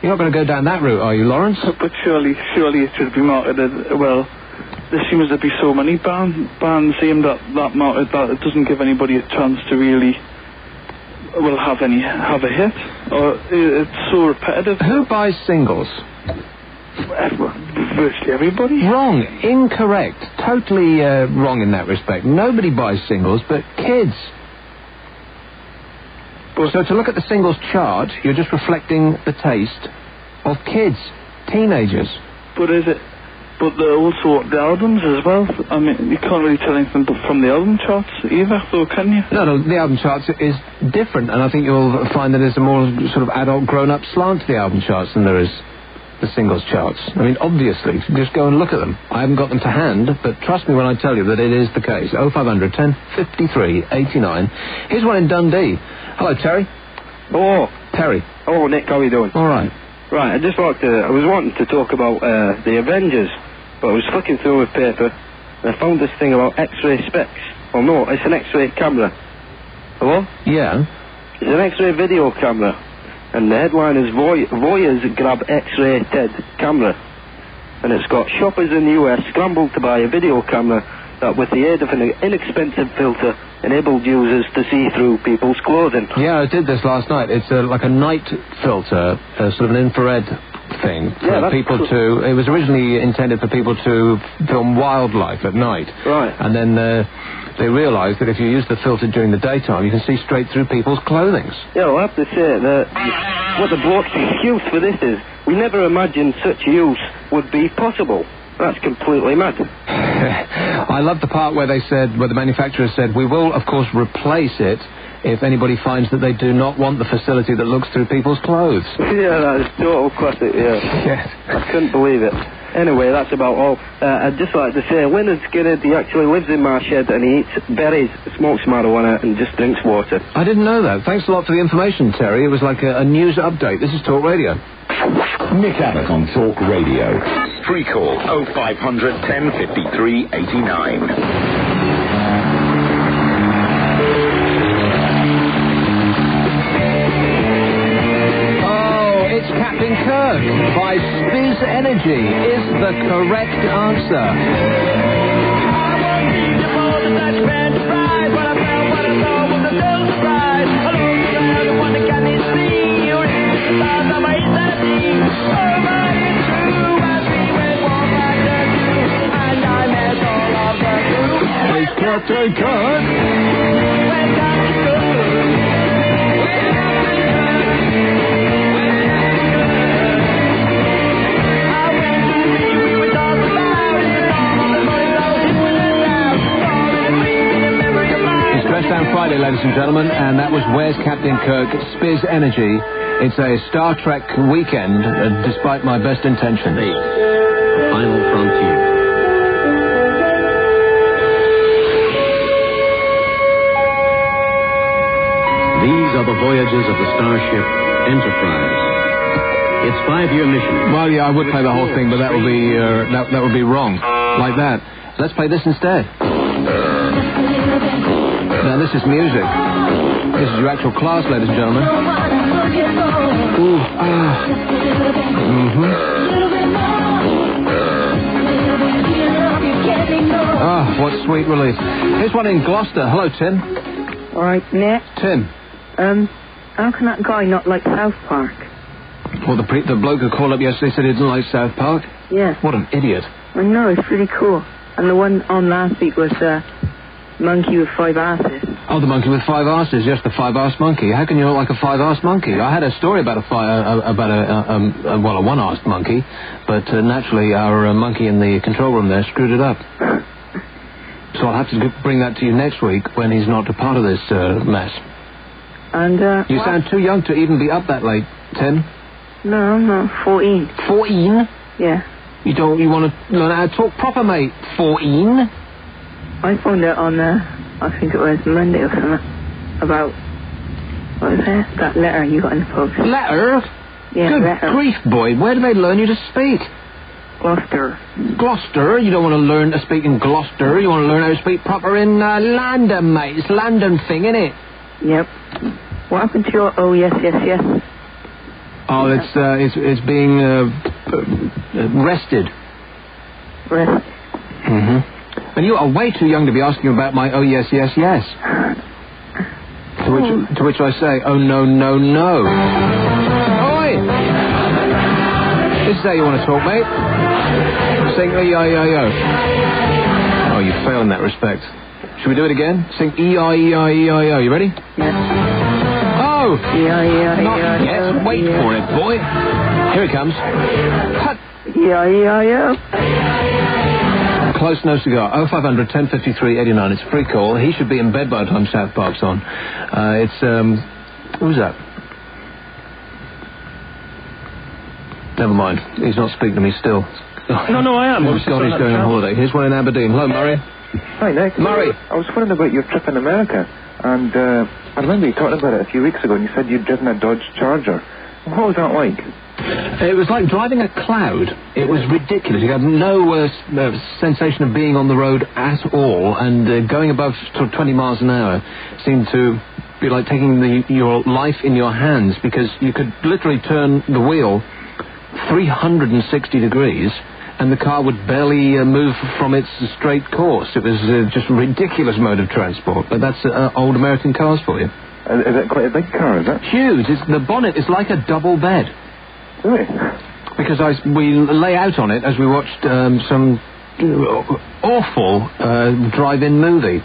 You're not going to go down that route, are you, Lawrence? But surely it should be marketed, well, there seems to be so many bands aimed at that market that it doesn't give anybody a chance to really... have a hit, or it's so repetitive. Who buys singles? Virtually everybody. Wrong, incorrect, totally wrong in that respect. Nobody buys singles, but kids. So to look at the singles chart, you're just reflecting the taste of kids, teenagers. But also the albums as well. I mean, you can't really tell anything from the album charts either, though, can you? No, the album charts is different, and I think you'll find that there's a more sort of adult, grown-up slant to the album charts than there is the singles charts. I mean, obviously, just go and look at them. I haven't got them to hand, but trust me when I tell you that it is the case. 0500 10 53 89. Here's one in Dundee. Hello, Terry. Oh. Terry. Oh, Nick, how are you doing? All right. Right, I was wanting to talk about the Avengers, but I was flicking through my paper, and I found this thing about X-ray specs. Oh, no, it's an X-ray camera. Hello? Yeah? It's an X-ray video camera, and the headline is Voyeurs grab X-ray TED camera. And it's got shoppers in the US scrambled to buy a video camera that, with the aid of an inexpensive filter, enabled users to see through people's clothing. Yeah, I did this last night. It's like a night filter, sort of an infrared thing for people to... It was originally intended for people to film wildlife at night. Right. And then they realised that if you use the filter during the daytime, you can see straight through people's clothing. Yeah, well, I have to say that what the bloke's excuse for this is, we never imagined such use would be possible. That's completely mad. I love the part where the manufacturer said, we will, of course, replace it if anybody finds that they do not want the facility that looks through people's clothes. Yeah, that is total classic, yeah. Yes. I couldn't believe it. Anyway, that's about all. I'd just like to say, Leonard Skinner, he actually lives in my shed and he eats berries, smokes marijuana and just drinks water. I didn't know that. Thanks a lot for the information, Terry. It was like a news update. This is Talk Radio. Nick Abbot on Talk Radio. Free call 0500 10 53 89. Captain Kirk by Spiz Energy is the correct answer. It's Captain Kirk. Down Friday, ladies and gentlemen, and that was Where's Captain Kirk, Spiz Energy. It's a Star Trek weekend, despite my best intentions. Final frontier. These are the voyages of the starship Enterprise. Its 5-year mission. Well, yeah, I would play the whole thing, but that would be that would be wrong. Like that. Let's play this instead. Now, this is music. This is your actual class, ladies and gentlemen. Ooh, ah. Ah, what sweet relief. Here's one in Gloucester. Hello, Tim. All right, Nick. Tim. How can that guy not like South Park? Well, the bloke who called up yesterday said he didn't like South Park? Yeah. What an idiot. I know, it's really cool. And the one on last week was monkey with 5 asses. Oh, the monkey with 5 asses. Yes, the 5-ass monkey. How can you not like a 5-ass monkey? I had a story about a 1-assed monkey, but naturally our monkey in the control room there screwed it up. So I'll have to bring that to you next week when he's not a part of this mess. And you sound too young to even be up that late, Tim. No, I'm not. 14. 14? Yeah. You want to learn how to talk proper, mate? 14? I found out on, I think it was Monday or something, about, what was that? That letter you got in the post. Letter? Yeah, Good letter. grief, boy. Where do they learn you to speak? Gloucester. Gloucester? You don't want to learn to speak in Gloucester. You want to learn how to speak proper in London, mate. It's a London thing, isn't it? Yep. What happened to your oh, yes, yes, yes? Oh, it's being rested. Rested. Mm-hmm. And you are way too young to be asking about my oh, yes, yes, yes. To which I say, oh, no, no, no. Oi! This is how you want to talk, mate. Sing E-I-E-I-O. Oh, you fail in that respect. Should we do it again? Sing E-I-E-I-E-I-O. You ready? Yeah. Oh! No. Not yet. Wait for it, boy. Here it comes. Hut. Close, no cigar. 0500 1053 89. It's a free call. He should be in bed by the time South Park's on. Who's that? Never mind. He's not speaking to me still. No, I am. Scott is going on holiday. Here's one in Aberdeen. Hello, Murray. Hi, Nick. Murray. I was wondering about your trip in America, and I remember you talking about it a few weeks ago, and you said you'd driven a Dodge Charger. What was that like? It was like driving a cloud. It was ridiculous. You had no sensation of being on the road at all, and going above sort of 20 miles an hour seemed to be like taking your life in your hands, because you could literally turn the wheel 360 degrees and the car would barely move from its straight course. It was just a ridiculous mode of transport, but that's old American cars for you. Is it quite a big car, is it? Huge. The bonnet is like a double bed. Really? Because we lay out on it as we watched some awful drive-in movie.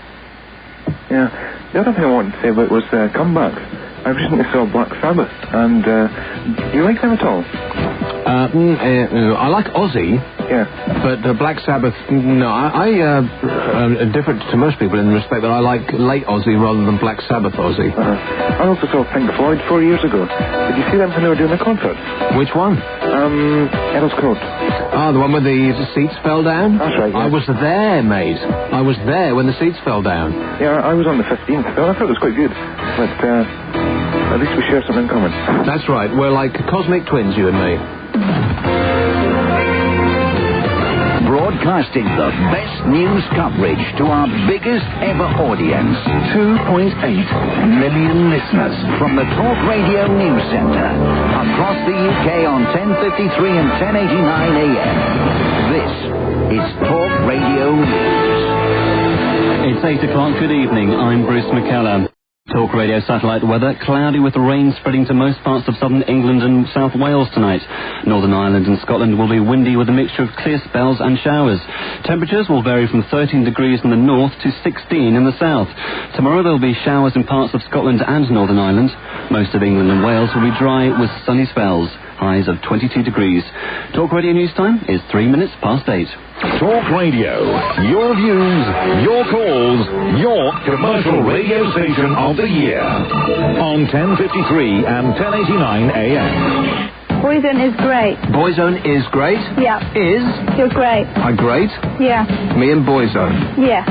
Yeah. The other thing I wanted to say about was comebacks. I recently saw Black Sabbath, and do you like them at all? I like Ozzy. Yeah. But Black Sabbath, no. I am different to most people in the respect that I like late Ozzy rather than Black Sabbath Ozzy. I also saw Pink Floyd 4 years ago. Did you see them when they were doing a concert? Which one? Earl's Court. Ah, the one where the seats fell down? That's right, yeah. I was there, mate. I was there when the seats fell down. Yeah, I was on the 15th. I thought it was quite good. But at least we share something in common. That's right. We're like cosmic twins, you and me. Broadcasting the best news coverage to our biggest ever audience. 2.8 million listeners from the Talk Radio News Centre across the UK on 1053 and 1089 AM. This is Talk Radio News. It's 8 o'clock. Good evening. I'm Bruce McKellar. Talk Radio satellite weather, cloudy with rain spreading to most parts of southern England and South Wales tonight. Northern Ireland and Scotland will be windy with a mixture of clear spells and showers. Temperatures will vary from 13 degrees in the north to 16 in the south. Tomorrow there will be showers in parts of Scotland and Northern Ireland. Most of England and Wales will be dry with sunny spells. Highs of 22 degrees. Talk Radio News time is 3 minutes past 8. Talk Radio. Your views, your calls, your commercial radio station of the year. On 1053 and 1089 AM. Boyzone is great. Boyzone is great? Yeah. Is? You're great. I'm great? Yeah. Me and Boyzone? Yeah.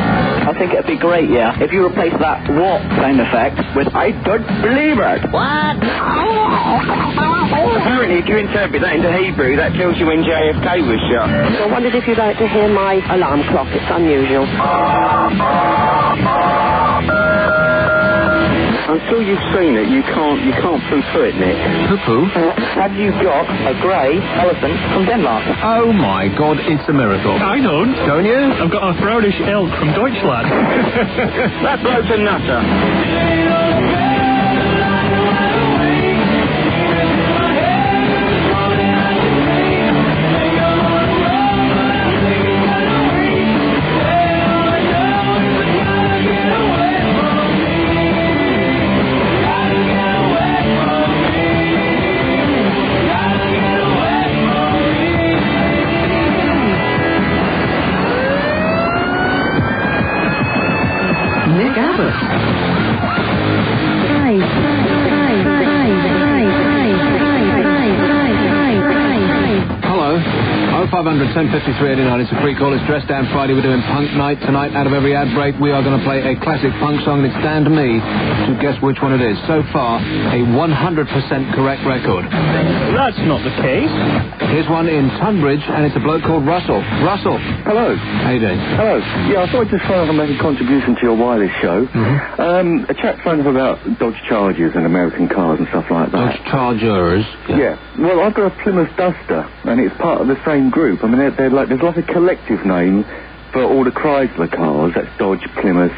I think it'd be great, yeah, if you replace that what sound effect with I don't believe it. What? Apparently, if you interpret that into Hebrew, that tells you when JFK was shot. I wondered if you'd like to hear my alarm clock. It's unusual. Until you've seen it, you can't poo-poo it, Nick. Poo-poo? Have you got a grey elephant from Denmark? Oh my God, it's a miracle. I don't. Don't you? I've got a Fraudish elk from Deutschland. That bloke's a nutter. Nick Abbot. Hello. 0500 1053 89. It's a free call. It's Dress Down Friday. We're doing Punk Night tonight. Out of every ad break, we are going to play a classic punk song, and it's down to me to guess which one it is. So far, a 100% correct record. That's not the case. Here's one in Tunbridge, and it's a bloke called Russell. Russell. Hello. How you doing? Hello. Yeah, I thought I'd just phone up and make a contribution to your wireless show. A chap phoned up about Dodge Chargers and American cars and stuff like that. Dodge Chargers. Yeah. Well, I've got a Plymouth Duster, and it's part of the same group. I mean, they're like, there's like a collective name for all the Chrysler cars. That's Dodge, Plymouth,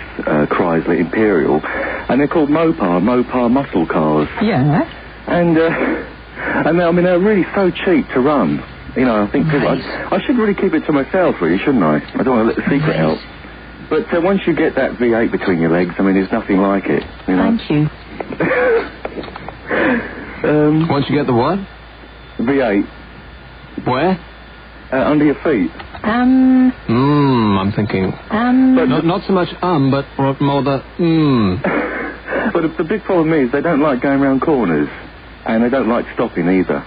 Chrysler, Imperial. And they're called Mopar muscle cars. Yeah. And I mean, they're really so cheap to run. You know, I think I should really keep it to myself, really, shouldn't I? I don't want to let the secret out. But once you get that V8 between your legs, I mean, there's nothing like it. You know? Thank you. Once you get the what? V8. Where? Under your feet. I'm thinking. But not so much but more the But the big problem is they don't like going around corners, and they don't like stopping either,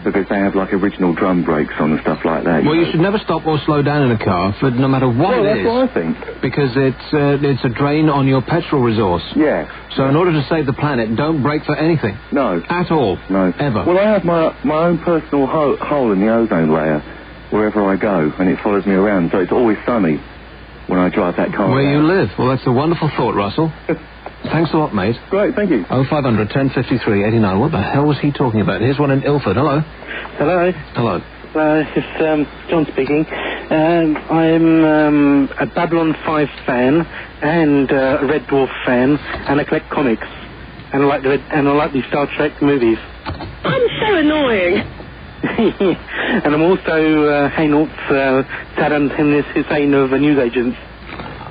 because they have like original drum brakes on and stuff like that. Well, you should never stop or slow down in a car, for no matter what it is. That's what I think. Because it's a drain on your petrol resource. Yeah. So in order to save the planet, don't brake for anything. No. At all. No. Ever. Well, I have my own personal hole in the ozone layer wherever I go, and it follows me around, so it's always sunny when I drive that car. Where you live. Well, that's a wonderful thought, Russell. Thanks a lot, mate. Great, thank you. 0500 1053 89. What the hell was he talking about? Here's one in Ilford. Hello. Hello. Hello. It's John speaking. I'm a Babylon 5 fan and a Red Dwarf fan, and I collect comics, and I like the Star Trek movies. I'm so annoying. And I'm also Hainault's Saddam Hussein of news agents.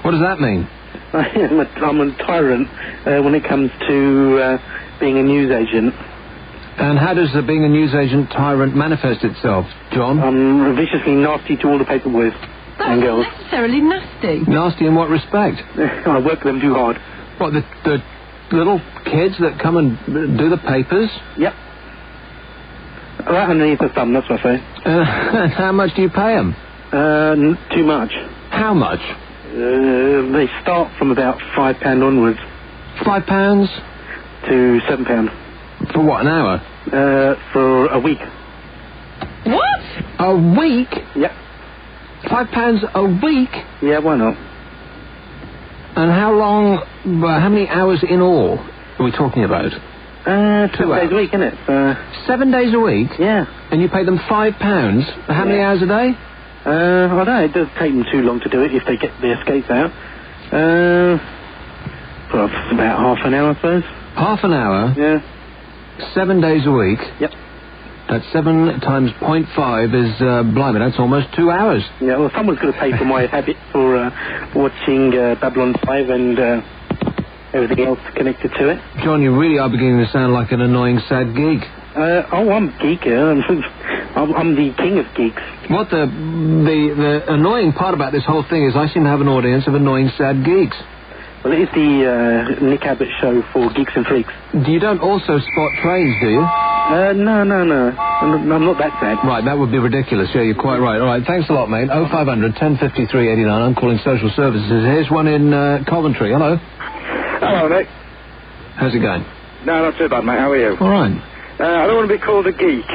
What does that mean? I'm a tyrant when it comes to being a news agent. And how does being a newsagent tyrant manifest itself, John? I'm viciously nasty to all the paperboys and girls. Not necessarily nasty. Nasty in what respect? I work them too hard. What, the little kids that come and do the papers? Yep. Right underneath the thumb, that's what I say. And how much do you pay them? Too much. How much? They start from about £5 onwards. £5? To £7. For what, an hour? For a week. What? A week? Yep. £5 a week? Yeah, why not? And how long, how many hours in all are we talking about? 7 days a week, isn't it? 7 days a week? Yeah. And you pay them £5? How many hours a day? I don't know, it does take them too long to do it if they get the escape out. Well, about half an hour, I suppose. Half an hour? Yeah. 7 days a week? Yep. That's 7 times 0.5 is, blimey, that's almost 2 hours. Yeah, well, someone's got to pay for my habit for watching Babylon 5 and everything else connected to it. John, you really are beginning to sound like an annoying sad geek. I'm a geeker. I'm the king of geeks. What the annoying part about this whole thing is I seem to have an audience of annoying sad geeks. Well, it is the Nick Abbot show for geeks and freaks. You don't also spot trains, do you? No. I'm not that sad. Right, that would be ridiculous. Yeah, you're quite right. All right, thanks a lot, mate. 0500 1053 89. I'm calling social services. Here's one in Coventry. Hello. Hello, Nick. How's it going? No, not too bad, mate. How are you? All right. I don't want to be called a geek.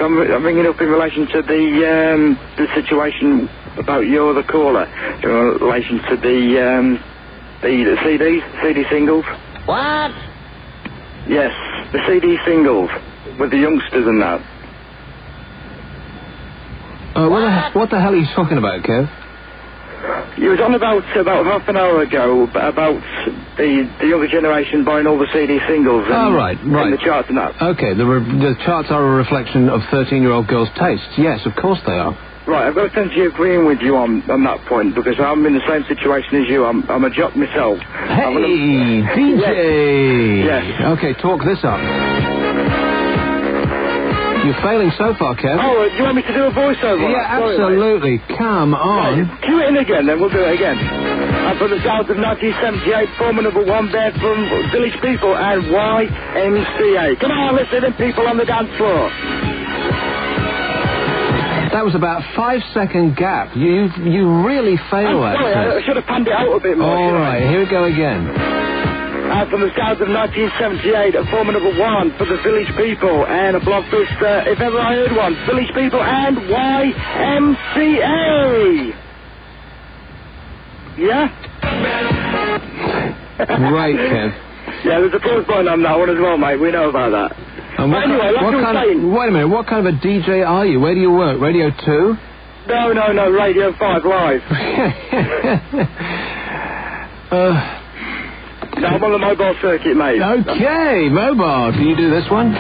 I'm ringing up in relation to the situation about you're the caller in relation to the CDs, CD singles. What? Yes, the CD singles with the youngsters and that. What the hell are you talking about, Kev? You was on about half an hour ago about the younger generation buying all the CD singles and, right. and the charts and that. Okay, the charts are a reflection of 13-year-old girls' tastes. Yes, of course they are. Right, I've got a sense of agreeing with you on that point because I'm in the same situation as you. I'm a jock myself. Hey, DJ! Yes. Okay, talk this up. You're failing so far, Kev. Oh, do you want me to do a voiceover? Yeah, absolutely. Come on. Right, cue it in again, then we'll do it again. And for the South of 1978, former number one there from Village People and YMCA. Come on, listen, people on the dance floor. That was about a 5-second gap. You really failed that. Sorry, I should have panned it out a bit more. All right, here we go again. From the South of 1978, a former number one for the Village People and a blockbuster, if ever I heard one, Village People and YMCA. Yeah? Great, Kev. Yeah, there's a pause button on that one as well, mate. We know about that. And but anyway, like I was saying... Wait a minute, what kind of a DJ are you? Where do you work? Radio 2? No, Radio 5 Live. No, I'm on the mobile circuit, mate. Okay, mobile. Can you do this one?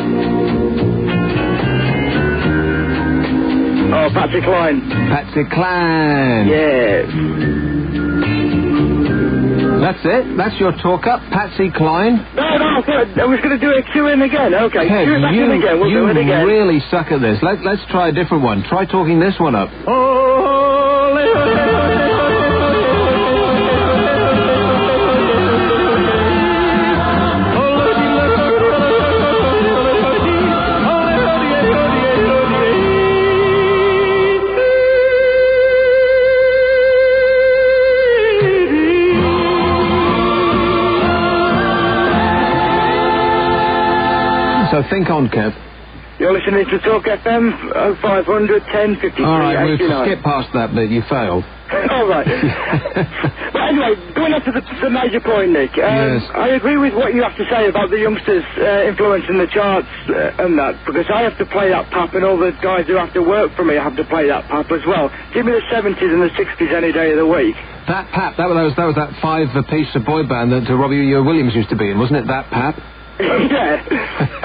Oh, Patsy Cline. Patsy Cline. Yes. That's it? That's your talk-up, Patsy Cline? No, I was going to do a Q-in again. Okay, Kev, Q-in back in again. We'll do it again. You really suck at this. Let's try a different one. Try talking this one up. So think on, Kev. You're listening to Talk FM 0500 1053. All right, we'll 89. skip past that bit. You failed. All right. But anyway, going on to the major point, Nick. Yes. I agree with what you have to say about the youngsters influencing the charts and that, because I have to play that pap, and all the guys who have to work for me have to play that pap as well. Give me the 70s and the 60s any day of the week. That pap, that was that five-piece boy band that Robbie Williams used to be in, wasn't it? That pap. Yeah,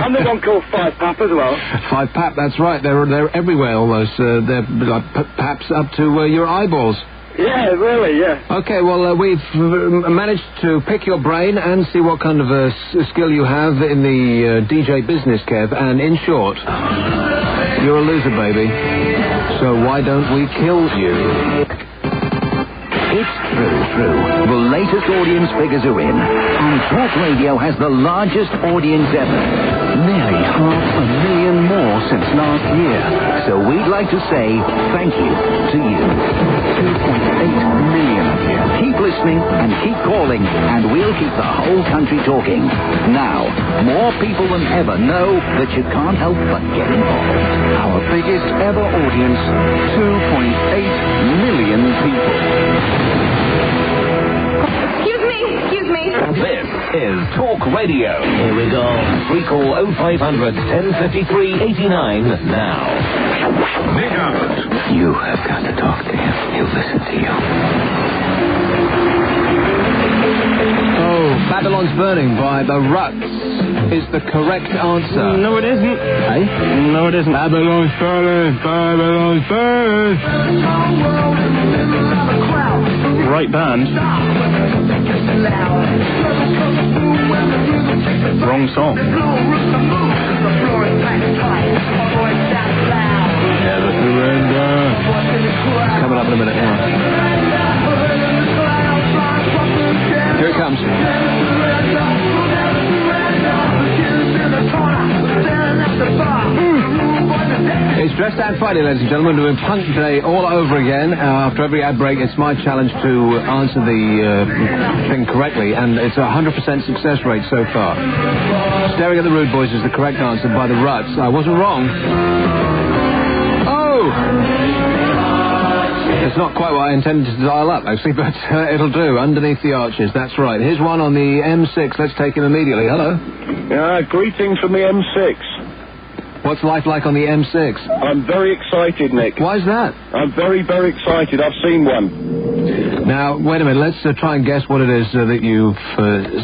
and the one called Five Pap as well. Five Pap, that's right. They're everywhere almost. They're like paps up to your eyeballs. Yeah, really, yeah. Okay, well, we've managed to pick your brain and see what kind of skill you have in the DJ business, Kev. And in short, you're a loser, baby. So why don't we kill you? It's true. The latest audience figures are in, and Talk Radio has the largest audience ever. Nearly 500,000 more since last year. So we'd like to say thank you to you. 2.8 million of you. Keep listening and keep calling, and we'll keep the whole country talking. Now, more people than ever know that you can't help but get involved. Our biggest ever audience, 2.8 million people. Excuse me. This is Talk Radio. Here we go. Free call 0500 1053 89 now. Nick Abbott. You have got to talk to him. He'll listen to you. Oh, Babylon's Burning by The Ruts is the correct answer. No, it isn't. Hey? No, it isn't. Babylon's burning. Babylon's burning. Right band. Wrong song. Never surrender. Coming up in a minute now. Here it comes. It's Dress Down Friday, ladies and gentlemen. We're doing Punk Day all over again. After every ad break, it's my challenge to answer the thing correctly, and it's a 100% success rate so far. Staring at the Rude Boys is the correct answer by The Ruts. I wasn't wrong. Oh! It's not quite what I intended to dial up, actually, but it'll do. Underneath the Arches, that's right. Here's one on the M6. Let's take him immediately. Hello. Greetings from the M6. What's life like on the M6? I'm very excited, Nick. Why's that? I'm very, very excited. I've seen one. Now, wait a minute. Let's try and guess what it is that you've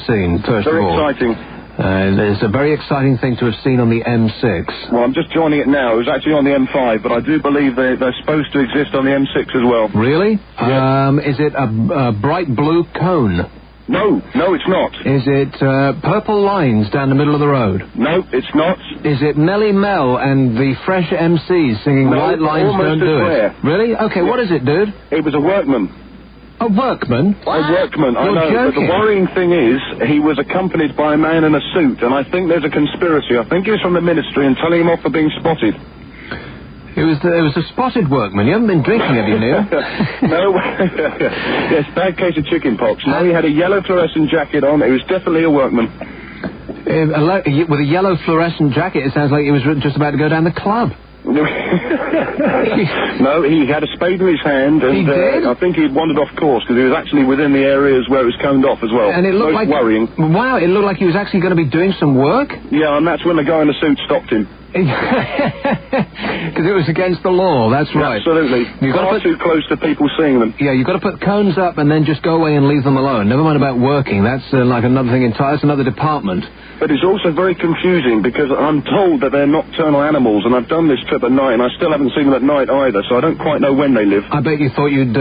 seen, first of all. Very exciting. It's a very exciting thing to have seen on the M6. Well, I'm just joining it now. It was actually on the M5, but I do believe they're supposed to exist on the M6 as well. Really? Yeah. Is it a bright blue cone? No, it's not. Is it purple lines down the middle of the road? No, it's not. Is it Melly Mel and the Fresh MCs singing No, White Lines Don't Do It? Really? Okay, what is it, dude? It was a workman. A workman? A workman, I You're know. joking. But the worrying thing is, he was accompanied by a man in a suit, and I think there's a conspiracy. I think he was from the ministry and telling him off for being spotted. It was a spotted workman. You haven't been drinking, have you, Neil? No. Yes, bad case of chicken pox. No, he had a yellow fluorescent jacket on. He was definitely a workman. With a yellow fluorescent jacket, it sounds like he was just about to go down the club. No, he had a spade in his hand, and He did? I think he'd wandered off course because he was actually within the areas where it was coned off as well. And it looked Most like worrying. Wow, it looked like he was actually going to be doing some work. Yeah, and that's when the guy in the suit stopped him. Because it was against the law, that's right. Absolutely. Far too close to people seeing them. Yeah, you've got to put cones up and then just go away and leave them alone. Never mind about working. That's like another thing entirely. That's another department. But it's also very confusing because I'm told that they're nocturnal animals, and I've done this trip at night, and I still haven't seen them at night either, so I don't quite know when they live. I bet you thought you'd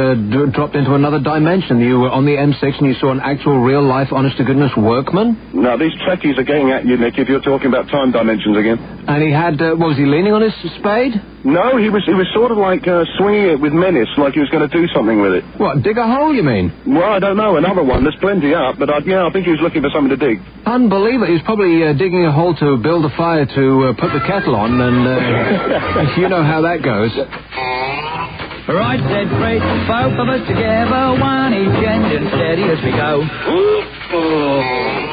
dropped into another dimension. You were on the M6 and you saw an actual, real-life, honest-to-goodness workman? No, these Trekkies are getting at you, Nick, if you're talking about time dimensions again. And he had, was he leaning on his spade? No, he was sort of like swinging it with menace, like he was going to do something with it. What, dig a hole, you mean? Well, I don't know, another one. There's plenty up, but I think he was looking for something to dig. Unbelievable. He was probably digging a hole to build a fire to put the kettle on, and you know how that goes. Right, said Fred, both of us together, one each end and steady as we go.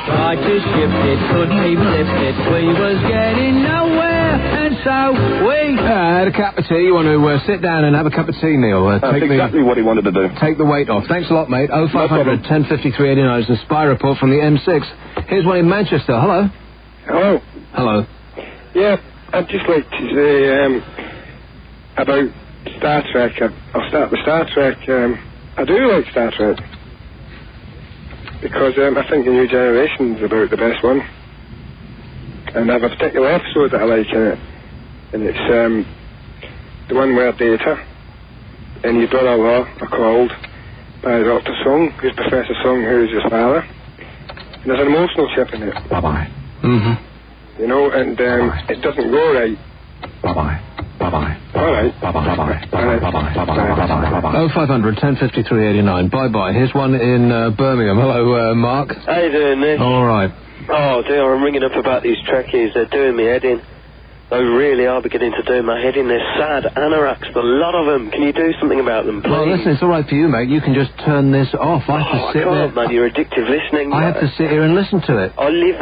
Tried to shift it, couldn't even lift it, we was getting nowhere, and so we... had a cup of tea. You want to sit down and have a cup of tea, Neil? That's exactly what he wanted to do. Take the weight off. Thanks a lot, mate. 0500 1053 89 is the spy report from the M6. Here's one in Manchester. Hello. Hello. Hello. Yeah, I'd just like to say about Star Trek. I'll start with Star Trek. I do like Star Trek because I think the new generation's about the best one. And I have a particular episode that I like in it, and it's the one where Data and your brother-in-law are called by Dr. Sung, who's Professor Sung, who is his father. And there's an emotional chip in it. Bye-bye. Mm-hmm. You know, and it doesn't go right. Bye-bye. Bye-bye. All right. Bye-bye. Bye-bye. Bye-bye. Bye-bye. 0500 1053 89. Bye-bye. Here's one in Birmingham. Hello, Mark. How you doing, Nick? All right. Oh, dear, I'm ringing up about these Trekkies. They're doing me head in. They really are beginning to do my head in. They're sad anoraks, a lot of them. Can you do something about them, please? Well, listen, it's all right for you, mate. You can just turn this off. I have to sit there. Man, you're addictive listening. I have to sit here and listen to it. I live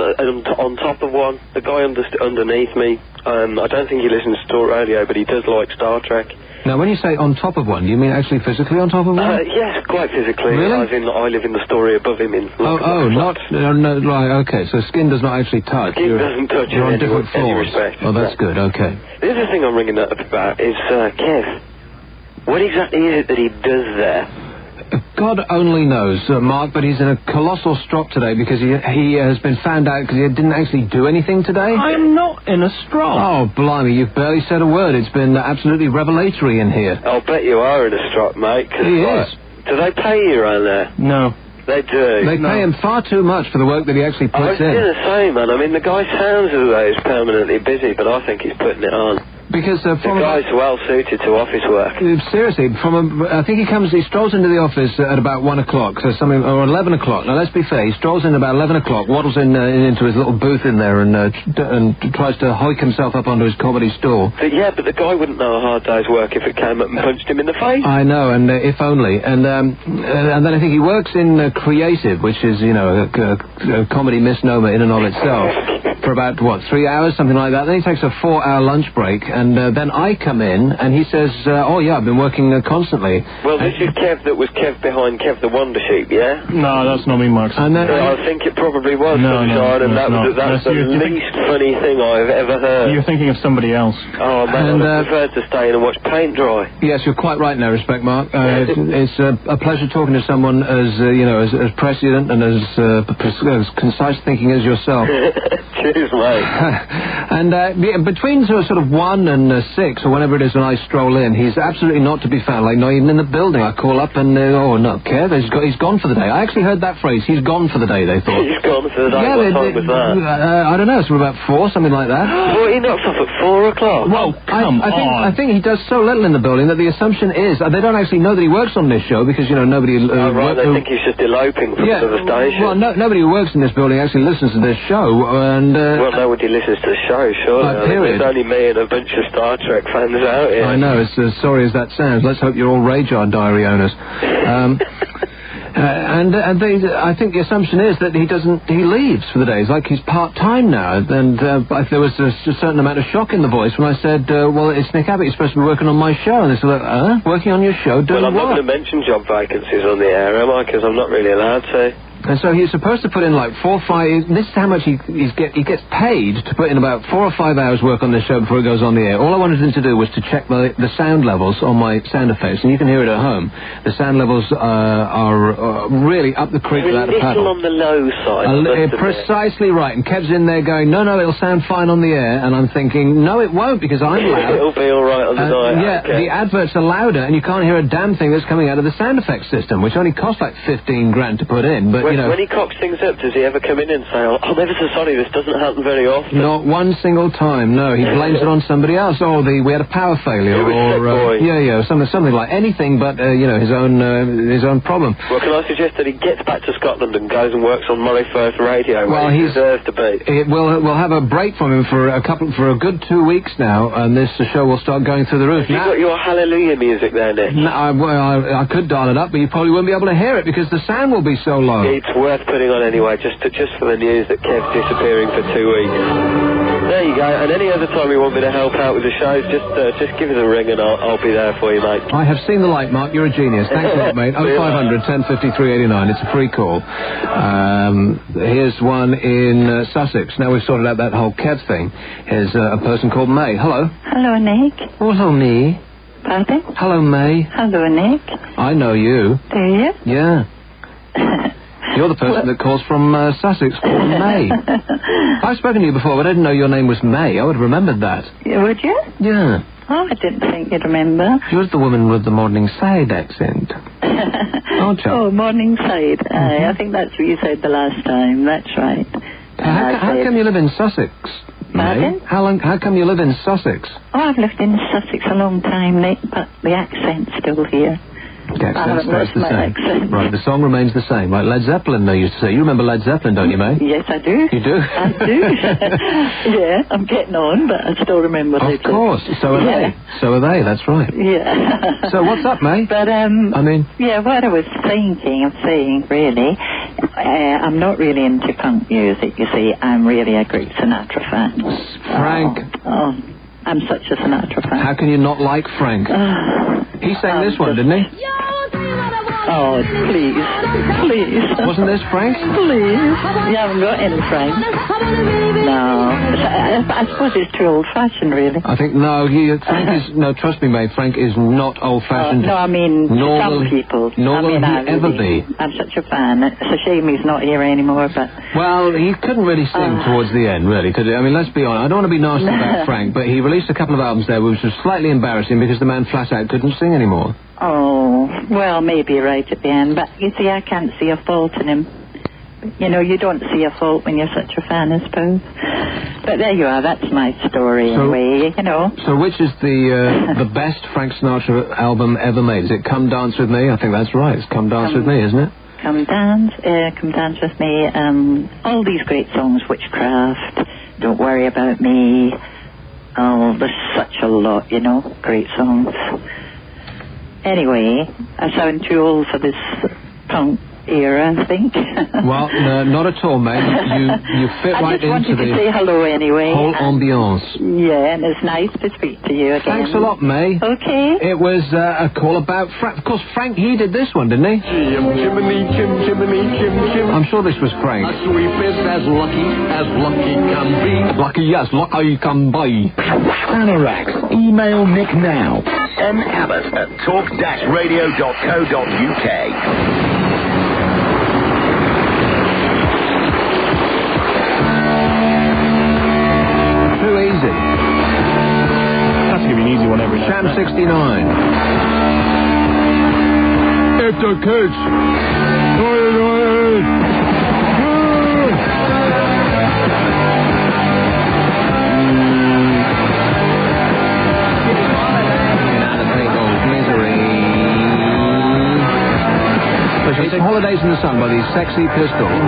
on top of one. The guy underneath me, I don't think he listens to talk radio, but he does like Star Trek. Now, when you say on top of one, do you mean actually physically on top of one? Yes, quite physically. Really? I live in the story above him in... No, right, okay, so skin does not actually touch. Skin doesn't touch you're on different any floors. respect. Oh, that's good, okay. The other thing I'm ringing up about is, Kev, what exactly is it that he does there? God only knows, Mark, but he's in a colossal strop today because he has been found out because he didn't actually do anything today. I'm not in a strop. Oh, blimey, you've barely said a word. It's been absolutely revelatory in here. I'll bet you are in a strop, mate. He is. Do they pay you around there? No. They do. They pay him far too much for the work that he actually puts in. I was going to say, man, I mean, the guy sounds as though he's permanently busy, but I think he's putting it on. Because the guy's well suited to office work. Seriously, I think he strolls into the office at about 1 o'clock, so something, or 11 o'clock. Now let's be fair, he strolls in about 11 o'clock, waddles into his little booth in there, and tries to hoik himself up onto his comedy stool. But the guy wouldn't know a hard day's work if it came up and punched him in the face. I know, and if only. And then I think he works in creative, which is a comedy misnomer in and of itself. For about, 3 hours, something like that. Then he takes a 4-hour lunch break, and then I come in, and he says, oh, yeah, I've been working constantly. Well, this is Kev that was Kev behind Kev the Wonder Sheep, yeah? No, that's not me, Mark. And then, I think it probably was Sunshine, and that's the least funny thing I've ever heard. You're thinking of somebody else. Oh, man, I prefer to stay in and watch paint dry. Yes, you're quite right in that respect, Mark. It's a pleasure talking to someone as prescient and as concise thinking as yourself. Cheers, mate. And between sort of 1 and 6, or whenever it is when I stroll in, he's absolutely not to be found, like not even in the building. I call up and, oh, no, Kev, he's gone for the day. I actually heard that phrase, he's gone for the day, they thought. He's gone for the day? What time was that? I don't know, it's about 4, something like that. Well, he knocks off at 4 o'clock? Well, I think he does so little in the building that the assumption is, they don't actually know that he works on this show because, nobody... they think he's just eloping from the station. Well, nobody who works in this building actually listens to this show, and... well, nobody listens to the show, surely. There's only me and a bunch of Star Trek fans out here. I know, as sorry as that sounds. Let's hope you're all Radar diary owners. I think the assumption is that he leaves for the day. It's like he's part-time now. And there was a certain amount of shock in the voice when I said, well, it's Nick Abbott, you're supposed to be working on my show. And they said, working on your show, doing what? Well, I'm not going to mention job vacancies on the air, am I? Because I'm not really allowed to. And so he's supposed to put in like 4 or 5... This is how much he gets paid to put in about 4 or 5 hours work on this show before it goes on the air. All I wanted him to do was to check the sound levels on my sound effects, and you can hear it at home. The sound levels are really up the creek without a paddle. A little on the low side. Precisely right. And Kev's in there going, no, it'll sound fine on the air. And I'm thinking, no, it won't, because I'm loud. It'll be all right on the night. Yeah, okay. the adverts are louder, and you can't hear a damn thing that's coming out of the sound effects system, which only costs like 15 grand to put in. But when he cocks things up, does he ever come in and say, "Oh, I'm ever so sorry, this doesn't happen very often"? Not one single time. No, he blames it on somebody else. Oh, we had a power failure, something like anything, but his own problem. Well, can I suggest that he gets back to Scotland and goes and works on Moray Firth Radio, where he deserves to be? We'll have a break from him for a good 2 weeks now, and this show will start going through the roof. Have you got your hallelujah music there, Nick? No, I could dial it up, but you probably wouldn't be able to hear it because the sound will be so low. It's worth putting on anyway, just for the news that Kev's disappearing for 2 weeks. There you go. And any other time you want me to help out with the shows, just give us a ring and I'll be there for you, mate. I have seen the light, Mark. You're a genius. Thanks a lot, mate. 0500 1053 89. It's a free call. Here's one in Sussex. Now we've sorted out that whole Kev thing. Here's a person called May. Hello. Hello, Nick. Oh, hello, May. Pardon? Hello, May. Hello, Nick. I know you. Do you? Yeah. You're the person that calls from Sussex called May. I've spoken to you before, but I didn't know your name was May. I would have remembered that. Would you? Yeah. Oh, I didn't think you'd remember. You're the woman with the Morningside accent. Aren't you? Oh, Morningside. I think that's what you said the last time. That's right. How come you live in Sussex, May? How come you live in Sussex? Oh, I've lived in Sussex a long time, Nick, but the accent's still here. The accent stays the same. Accent. Right, the song remains the same. Like Led Zeppelin, they used to say. You remember Led Zeppelin, don't you, May? Yes, I do. You do? I do. Yeah, I'm getting on, but I still remember Of course. So are they. So are they, that's right. Yeah. So what's up, May? But, yeah, what I was thinking of saying, really, I'm not really into punk music, you see. I'm really a great Sinatra fan. Frank. Oh, I'm such a Sinatra fan. How can you not like Frank? He sang this one, didn't he? Oh, please. Please. Wasn't this Frank? Please. You haven't got any Frank. No. I suppose it's too old-fashioned, really. I think, Frank is... No, trust me, mate, Frank is not old-fashioned. No, I mean, some people. Nor will he ever be. I'm such a fan. It's a shame he's not here anymore, but... Well, he couldn't really sing towards the end, really, could he? I mean, let's be honest. I don't want to be nasty about Frank, but he released a couple of albums there which was slightly embarrassing because the man flat out couldn't sing anymore. Oh, well, maybe right at the end, but you see, I can't see a fault in him. You know, you don't see a fault when you're such a fan, I suppose. But there you are, that's my story anyway, you know. So which is the best Frank Sinatra album ever made? Is it Come Dance With Me? I think that's right, it's Come Dance With Me, isn't it? Come Dance With Me, all these great songs, Witchcraft, Don't Worry About Me, oh, there's such a lot, you know, great songs. Anyway, I sound too old for this punk era, I think. Well, no, not at all, mate. You fit right into the... I just wanted to say hello anyway. Whole ambiance. Yeah, and it's nice to speak to you again. Thanks a lot, May. Okay. It was a call about Frank. Of course, Frank, he did this one, didn't he? I'm sure this was Frank. A sweep is as lucky can be. Lucky, yes, lucky can be. Anorak, email Nick now. Abbot at talk-radio.co.uk. Too easy. That's going to be an easy one every night. Sham 69. It's a kids. It's Holidays in the Sun by these Sexy Pistols.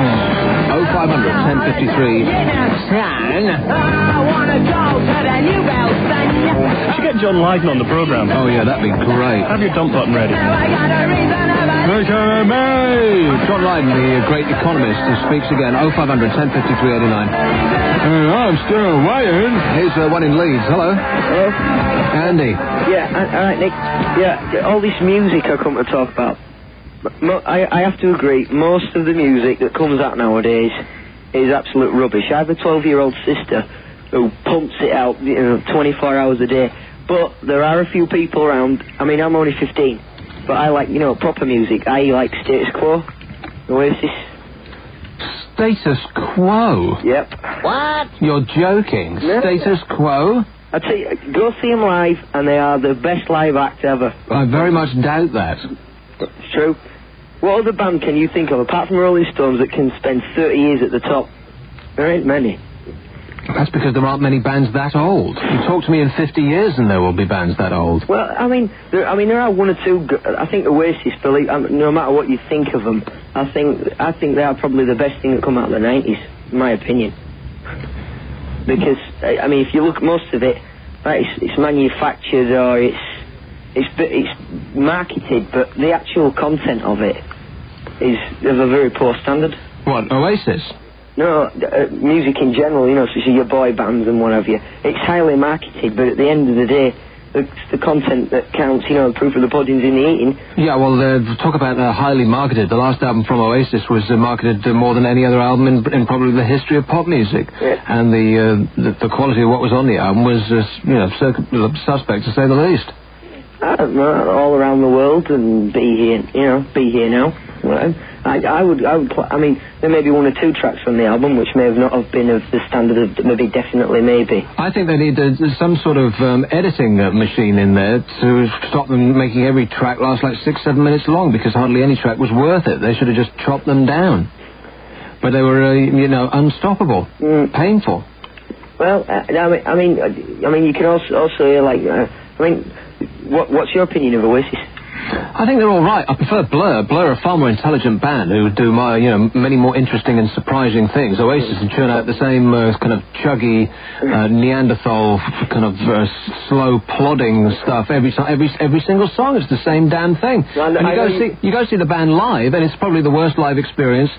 0500 1053. You should get John Lydon on the programme. Oh, yeah, that'd be great. Have your dump button ready. John Lydon, the great economist, who speaks again. 0500 1053 89. I'm still waiting. Here's one in Leeds. Hello. Hello. Andy. Yeah, all right, Nick. Yeah, all this music I come to talk about. I have to agree, most of the music that comes out nowadays is absolute rubbish. I have a 12-year-old sister who pumps it out, 24 hours a day. But there are a few people around. I mean, I'm only 15, but I like, proper music. I like Status Quo, Oasis. Status Quo? Yep. What? You're joking. No. Status Quo? I tell you, go see them live, and they are the best live act ever. I very much doubt that. It's true. What other band can you think of, apart from Rolling Stones, that can spend 30 years at the top? There ain't many. That's because there aren't many bands that old. You talk to me in 50 years and there will be bands that old. Well, there are one or two. I think Oasis, no matter what you think of them, I think they are probably the best thing that come out of the 90s, in my opinion. Because if you look at most of it, it's manufactured or it's marketed, but the actual content of it is of a very poor standard. What, Oasis? No, music in general, such as your boy bands and what have you. It's highly marketed, but at the end of the day, it's the content that counts, the proof of the pudding's in the eating. Yeah, well, talk about highly marketed. The last album from Oasis was marketed more than any other album in probably the history of pop music. Yeah. And the quality of what was on the album was, suspect to say the least. I don't know, all around the world and be here now. Well, there may be one or two tracks from the album which may not have been of the standard of maybe. I think they need some sort of editing machine in there to stop them making every track last like 6-7 minutes long, because hardly any track was worth it. They should have just chopped them down. But they were, unstoppable, painful. Well, you can also hear what's your opinion of Oasis? I think they're all right. I prefer Blur. Blur are a far more intelligent band who do many more interesting and surprising things. Oasis churn out the same kind of chuggy Neanderthal kind of slow plodding stuff every single song. It's the same damn thing. You go see the band live, and it's probably the worst live experience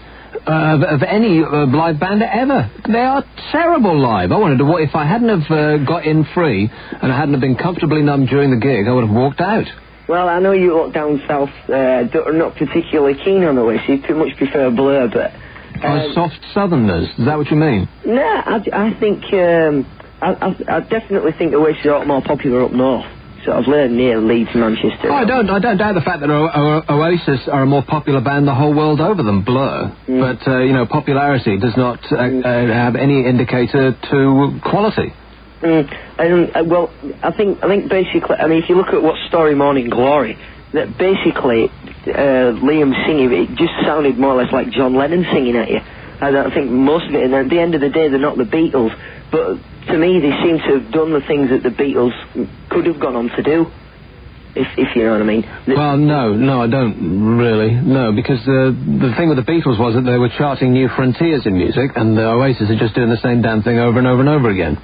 of any live band ever. They are terrible live. I wondered if I hadn't have got in free and I hadn't have been comfortably numb during the gig, I would have walked out. Well, I know you look down south, are not particularly keen on Oasis. You too much prefer Blur, but... soft southerners, is that what you mean? No, I think... I definitely think Oasis are a lot more popular up north. Sort of near Leeds, Manchester. Oh, I don't doubt the fact that Oasis are a more popular band the whole world over than Blur. But, popularity does not have any indicator to quality. I think basically, if you look at what Story Morning Glory, that basically Liam singing, it just sounded more or less like John Lennon singing at you. I don't think most of it, and at the end of the day, they're not the Beatles, but to me, they seem to have done the things that the Beatles could have gone on to do, if you know what I mean. Well, no, I don't really. No, because the thing with the Beatles was that they were charting new frontiers in music, and the Oasis are just doing the same damn thing over and over and over again.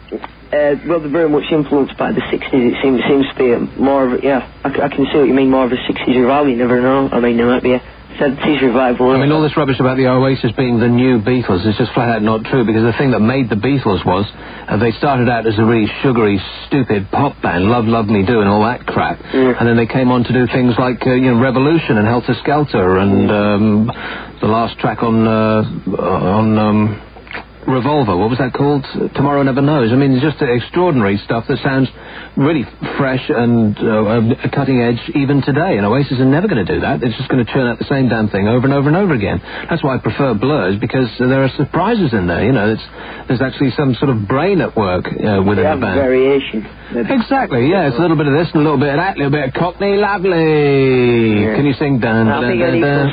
Well, they're very much influenced by the 60s. It seems to be more of I can see what you mean, more of a 60s revival. You never know. There might be a 70s revival. All this rubbish about the Oasis being the new Beatles is just flat out not true, because the thing that made the Beatles was they started out as a really sugary, stupid pop band, Love Me Do and all that crap, and then they came on to do things like Revolution and Helter Skelter and the last track on Revolver, what was that called? Tomorrow Never Knows. It's just extraordinary stuff that sounds really fresh and cutting edge even today, and Oasis are never going to do that. It's just going to churn out the same damn thing over and over and over again. That's why I prefer Blurs, because there are surprises in there, there's actually some sort of brain at work within the band. Variation. Exactly, yeah, it's a little bit of this and a little bit of that, a little bit of Cockney Lovely. Yeah. Can you sing dun dun dun dun?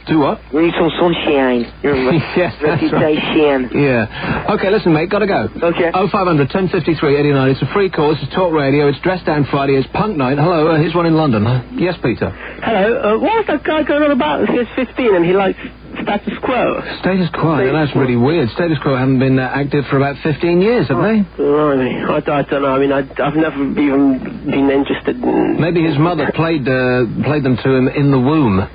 Do what? We need some sunshine. Yes, reputation. Right. Yeah. Okay, listen, mate, gotta go. Okay. 0500 1053 89. It's a free call. This is Talk Radio. It's Dress Down Friday. It's Punk Night. Hello, here's one in London. Yes, Peter. Hello. What's that guy going on about? He's 15 and he likes Status Quo. Status Quo? That's really weird. Status Quo haven't been active for about 15 years, have they? Blimey. I don't know. I've never even been interested in... Maybe his mother played them to him in the womb.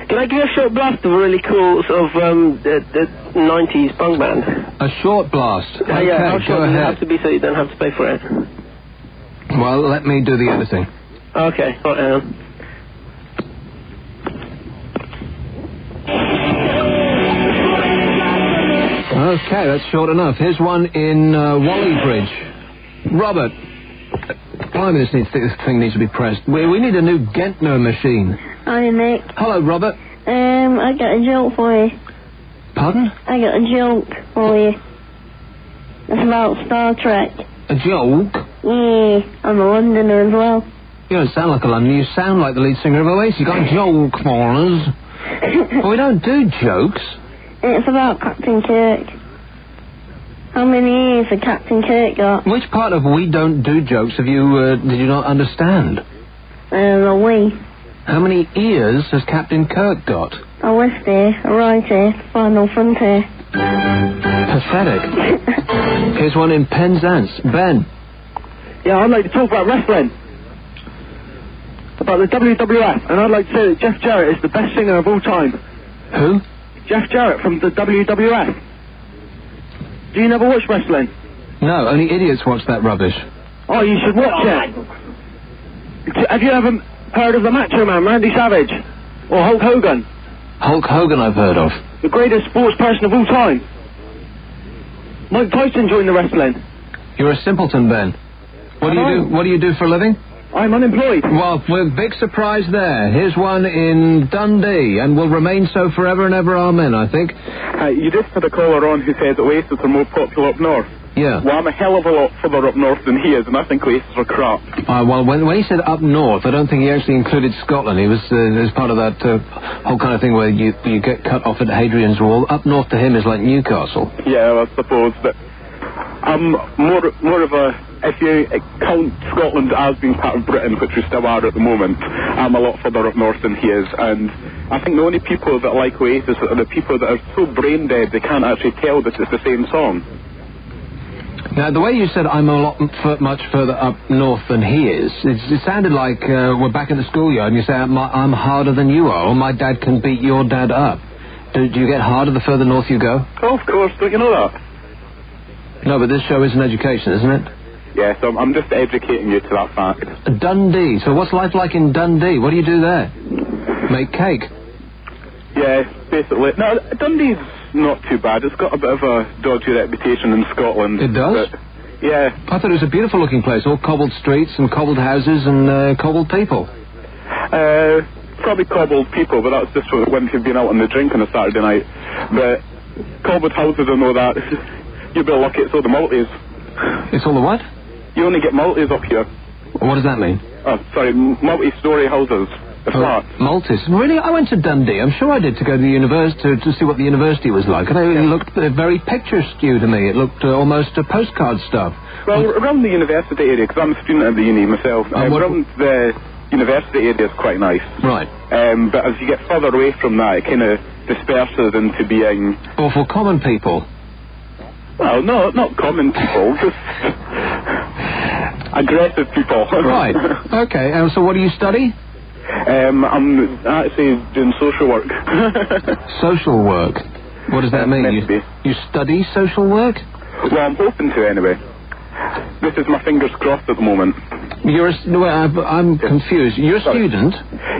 Can I give you a short blast of a really cool sort of the 90s punk band? A short blast? Okay, how short does it ahead. have to be so you don't have to pay for it? Well, let me do the editing. Okay, right. Okay, that's short enough. Here's one in Wally Bridge. Robert. Blimey, this thing needs to be pressed. We need a new Gentner machine. Hi, Nick. Hello, Robert. I got a joke for you. Pardon? I got a joke for you. It's about Star Trek. A joke? Yeah, I'm a Londoner as well. You don't sound like a Londoner. You sound like the lead singer of Oasis. You got a joke for us. Well, we don't do jokes. It's about Captain Kirk. How many years has Captain Kirk got? Which part of we don't do jokes have you, did you not understand? The we. How many ears has Captain Kirk got? A left ear, a right ear, final front ear. Pathetic. Here's one in Penzance. Ben. Yeah, I'd like to talk about wrestling. About the WWF, and I'd like to say that Jeff Jarrett is the best singer of all time. Who? Jeff Jarrett from the WWF. Do you never watch wrestling? No, only idiots watch that rubbish. Oh, you should watch it. Have you ever heard of the Macho Man, Randy Savage? Or Hulk Hogan? Hulk Hogan I've heard of. The greatest sports person of all time. Mike Tyson joined the wrestling. You're a simpleton, Ben. What do you do for a living? I'm unemployed. Well, big surprise there. Here's one in Dundee, and will remain so forever and ever, amen, I think. You just had a caller on who said Oasis are more popular up north. Yeah. Well, I'm a hell of a lot further up north than he is, and I think Oasis are crap. Well, when he said up north, I don't think he actually included Scotland. He was as part of that whole kind of thing where you get cut off at Hadrian's Wall. Up north to him is like Newcastle. Yeah, I suppose, but I'm more of a... If you count Scotland as being part of Britain, which we still are at the moment, I'm a lot further up north than he is, and I think the only people that like Oasis are the people that are so brain dead they can't actually tell that it's the same song. Now, the way you said I'm a lot much further up north than he is, it sounded like we're back in the schoolyard and you say I'm harder than you are, or my dad can beat your dad up. Do you get harder the further north you go? Oh, of course, don't you know that? No, but this show is an education, isn't it? Yeah, so I'm just educating you to that fact. Dundee. So what's life like in Dundee? What do you do there? Make cake? Yeah, basically. No, Dundee's not too bad. It's got a bit of a dodgy reputation in Scotland. It does? Yeah. I thought it was a beautiful looking place. All cobbled streets and cobbled houses and cobbled people. Probably cobbled people, but that's just when you've been out on the drink on a Saturday night. But cobbled houses and all that, you'll be lucky it's all the multis. It's all the what? You only get multis up here. What does that mean? Oh, sorry, multi-storey houses. The flats. Multis. Really? I went to Dundee. I'm sure I did to go to the university to see what the university was like. And it looked very picturesque to me. It looked almost postcard stuff. Well, around the university area, because I'm a student at the uni myself, around the university area is quite nice. Right. But as you get further away from that, it kind of disperses into being... Awful common people. Well, no, not common people, just aggressive people. Right. Okay, so what do you study? I'm actually doing social work. Social work? What does that mean? You study social work? Well, I'm hoping to anyway. This is my fingers crossed at the moment. I'm confused. You're a student?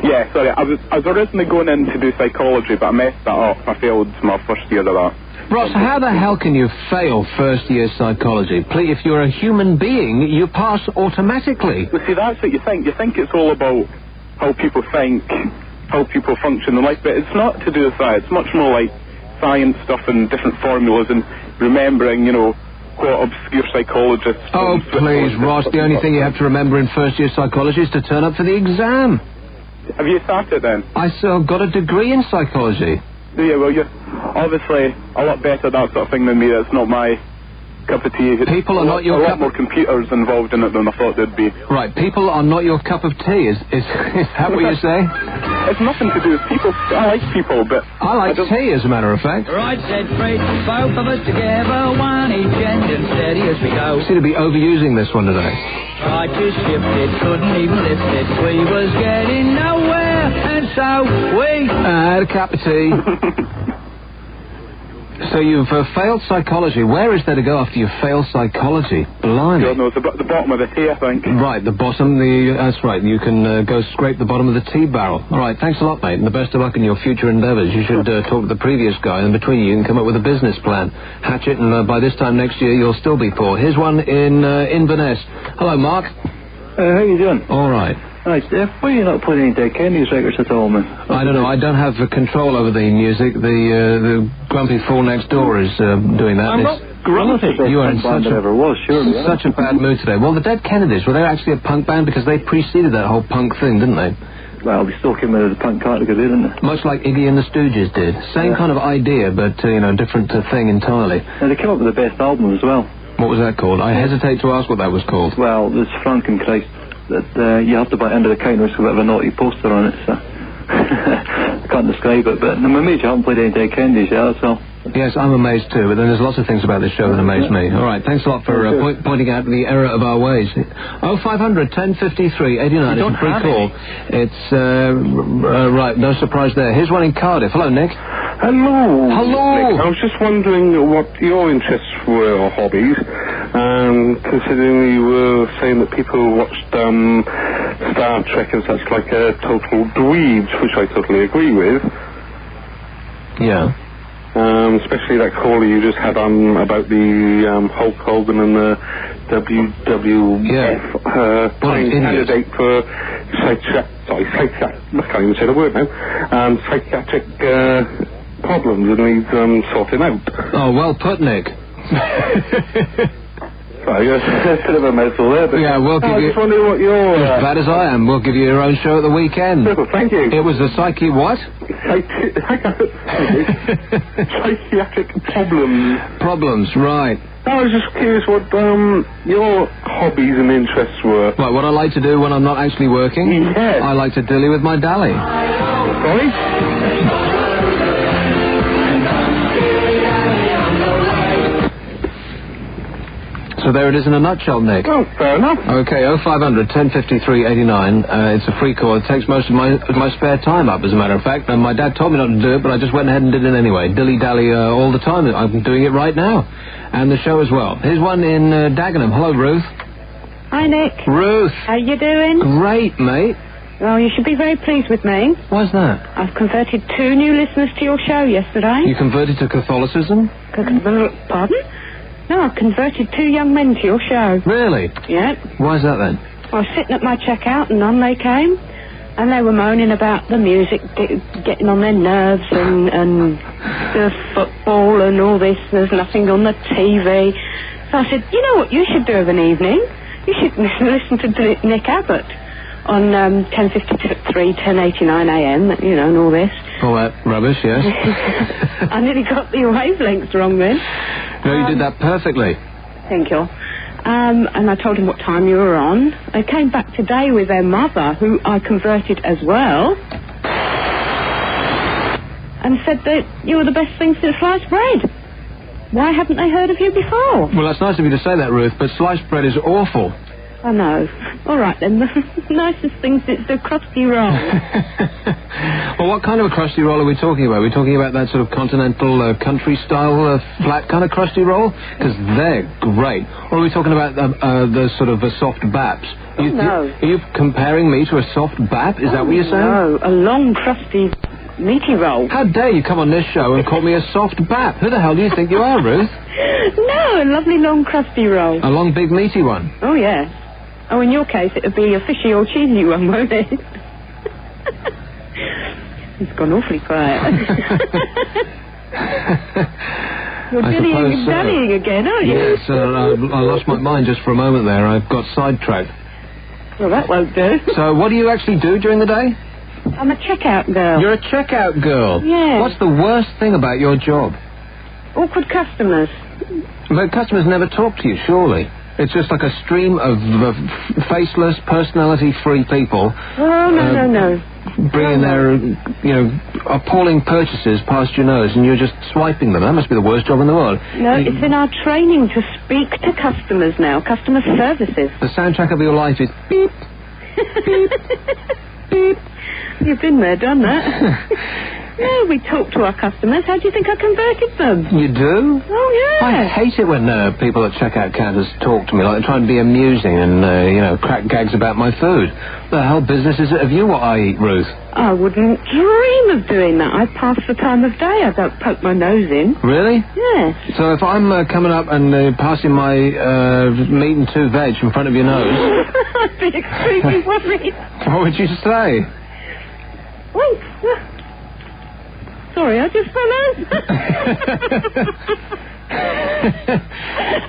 Yeah, sorry. I was originally going in to do psychology, but I messed that up. I failed my first year of that. Ross, how the hell can you fail first-year psychology? If you're a human being, you pass automatically. Well, see, that's what you think. You think it's all about how people think, how people function in life, but it's not to do with that. It's much more like science stuff and different formulas and remembering, what obscure psychologists... Oh, please, Ross, the only thing you have to remember in first-year psychology is to turn up for the exam. Have you started then? I got a degree in psychology. Yeah, well, you're obviously a lot better at that sort of thing than me. That's not my cup of tea. People are not your cup... A lot more computers involved in it than I thought there'd be. Right, people are not your cup of tea. Is that what you're saying? It's nothing to do with people. I like people, but... I like tea, as a matter of fact. Right, said Fred, both of us together, one each end and steady as we go. Seem to be overusing this one today. Tried to shift it, couldn't even lift it. We was getting nowhere, and so we... I had a cup of tea. So you've failed psychology. Where is there to go after you fail psychology? Blimey. God knows, the bottom of the tea, I think. Right, the bottom, that's right. You can go scrape the bottom of the tea barrel. All right, thanks a lot, mate, and the best of luck in your future endeavours. You should talk to the previous guy, and between you can come up with a business plan. Hatch it, and by this time next year, you'll still be poor. Here's one in Inverness. Hello, Mark. How you doing? All right. Right, why are you not putting any Dead Kennedys records at all, man? I don't know. I don't have control over the music. The grumpy fool next door is doing that. I'm not grumpy. You are in such a bad mood today. Well, the Dead Kennedys, were they actually a punk band? Because they preceded that whole punk thing, didn't they? Well, they still came out of the punk category, didn't they? Much like Iggy and the Stooges did. Same kind of idea, but, different thing entirely. And they came up with the best album as well. What was that called? I hesitate to ask what that was called. Well, there's Frankenchrist that you have to buy under the counter. It's got a bit of a naughty poster on it, so I can't describe it. But I'm amazed you haven't played any Dead Kennedys yet, that's all. Yes, I'm amazed too, but then there's lots of things about this show that amaze me. All right, thanks a lot for pointing out the error of our ways. 0500 1053 89 is a free call. It's, right, no surprise there. Here's one in Cardiff. Hello, Nick. Hello. Hello. Nick, I was just wondering what your interests were or hobbies, considering you were saying that people watched Star Trek and such like total dweebs, which I totally agree with. Yeah. Especially that caller you just had on about the Hulk Hogan and the WWF candidate for psychiatric, I can't even say the word now, psychiatric problems and needs sorting out. Oh, well put, Nick. Sorry, a bit of a mouthful there, but yeah, we'll give you... I just wondering what your... As bad as I am, we'll give you your own show at the weekend. Thank you. It was a what? Psychiatric problems. Problems, right. I was just curious what your hobbies and interests were. Right, what I like to do when I'm not actually working? Yes. I like to dilly with my dally. Sorry? So there it is in a nutshell, Nick. Oh, fair enough. Okay, 0500 1053 89. It's a free call. It takes most of my spare time up, as a matter of fact. And my dad told me not to do it, but I just went ahead and did it anyway. Dilly-dally all the time. I'm doing it right now. And the show as well. Here's one in Dagenham. Hello, Ruth. Hi, Nick. Ruth. How you doing? Great, mate. Well, you should be very pleased with me. Why's that? I've converted 2 new listeners to your show yesterday. You converted to Catholicism? Pardon? No, I've converted 2 young men to your show. Really? Yeah. Why's that then? I was sitting at my checkout and on they came. And they were moaning about the music getting on their nerves and the football and all this. There's nothing on the TV. So I said, you know what you should do of an evening? You should listen to Nick Abbott on 10:53, 10:89 a.m., and all this. All that rubbish, yes. I nearly got the wavelengths wrong then. No, you did that perfectly. Thank you. And I told him what time you were on. They came back today with their mother, who I converted as well, and said that you were the best thing since sliced bread. Why haven't they heard of you before? Well, that's nice of you to say that, Ruth, but sliced bread is awful. I know. All right, then. The nicest thing is the crusty roll. Well, what kind of a crusty roll are we talking about? Are we talking about that sort of continental country-style flat kind of crusty roll? Because they're great. Or are we talking about the sort of soft baps? No. Are you comparing me to a soft bap? Is that what you're saying? No, a long, crusty, meaty roll. How dare you come on this show and call me a soft bap? Who the hell do you think you are, Ruth? No, a lovely, long, crusty roll. A long, big, meaty one? Oh, yes. Oh, in your case, it would be a fishy or cheesy one, won't it? It's gone awfully quiet. You're dallying again, aren't you? Yes, I lost my mind just for a moment there. I've got sidetracked. Well, that won't do. So, what do you actually do during the day? I'm a checkout girl. You're a checkout girl? Yeah. What's the worst thing about your job? Awkward customers. But customers never talk to you, surely. It's just like a stream of faceless, personality-free people. Oh, no. Bringing their, appalling purchases past your nose, and you're just swiping them. That must be the worst job in the world. No, it's in our training to speak to customers now, customer services. The soundtrack of your life is beep, beep, beep. You've been there, done that. No, we talk to our customers. How do you think I converted them? You do? Oh, yeah. I hate it when people at checkout counters talk to me like they're trying to be amusing and, crack gags about my food. The hell business is it of you what I eat, Ruth? I wouldn't dream of doing that. I pass the time of day. I don't poke my nose in. Really? Yes. So if I'm coming up and passing my meat and 2 veg in front of your nose... I'd be extremely worried. What would you say? Oh, sorry, I just fell out.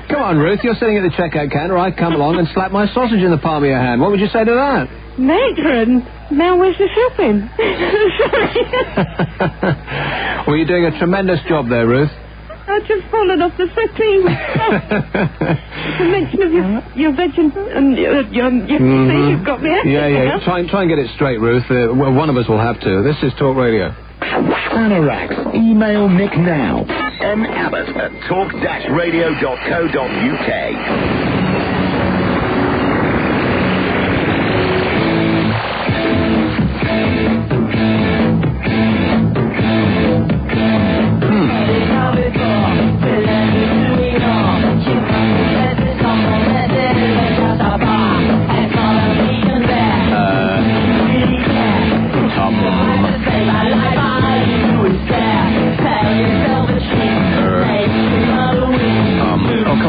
Come on, Ruth, you're sitting at the checkout counter. I come along and slap my sausage in the palm of your hand. What would you say to that? Matron, now where's the shopping? Sorry. Well, you're doing a tremendous job there, Ruth. I've just fallen off the settee. The mention of your veg and your you've got me. Yeah. Try and get it straight, Ruth. One of us will have to. This is Talk Radio. Anoraks. Email Nick now. Abbot at talk-radio.co.uk.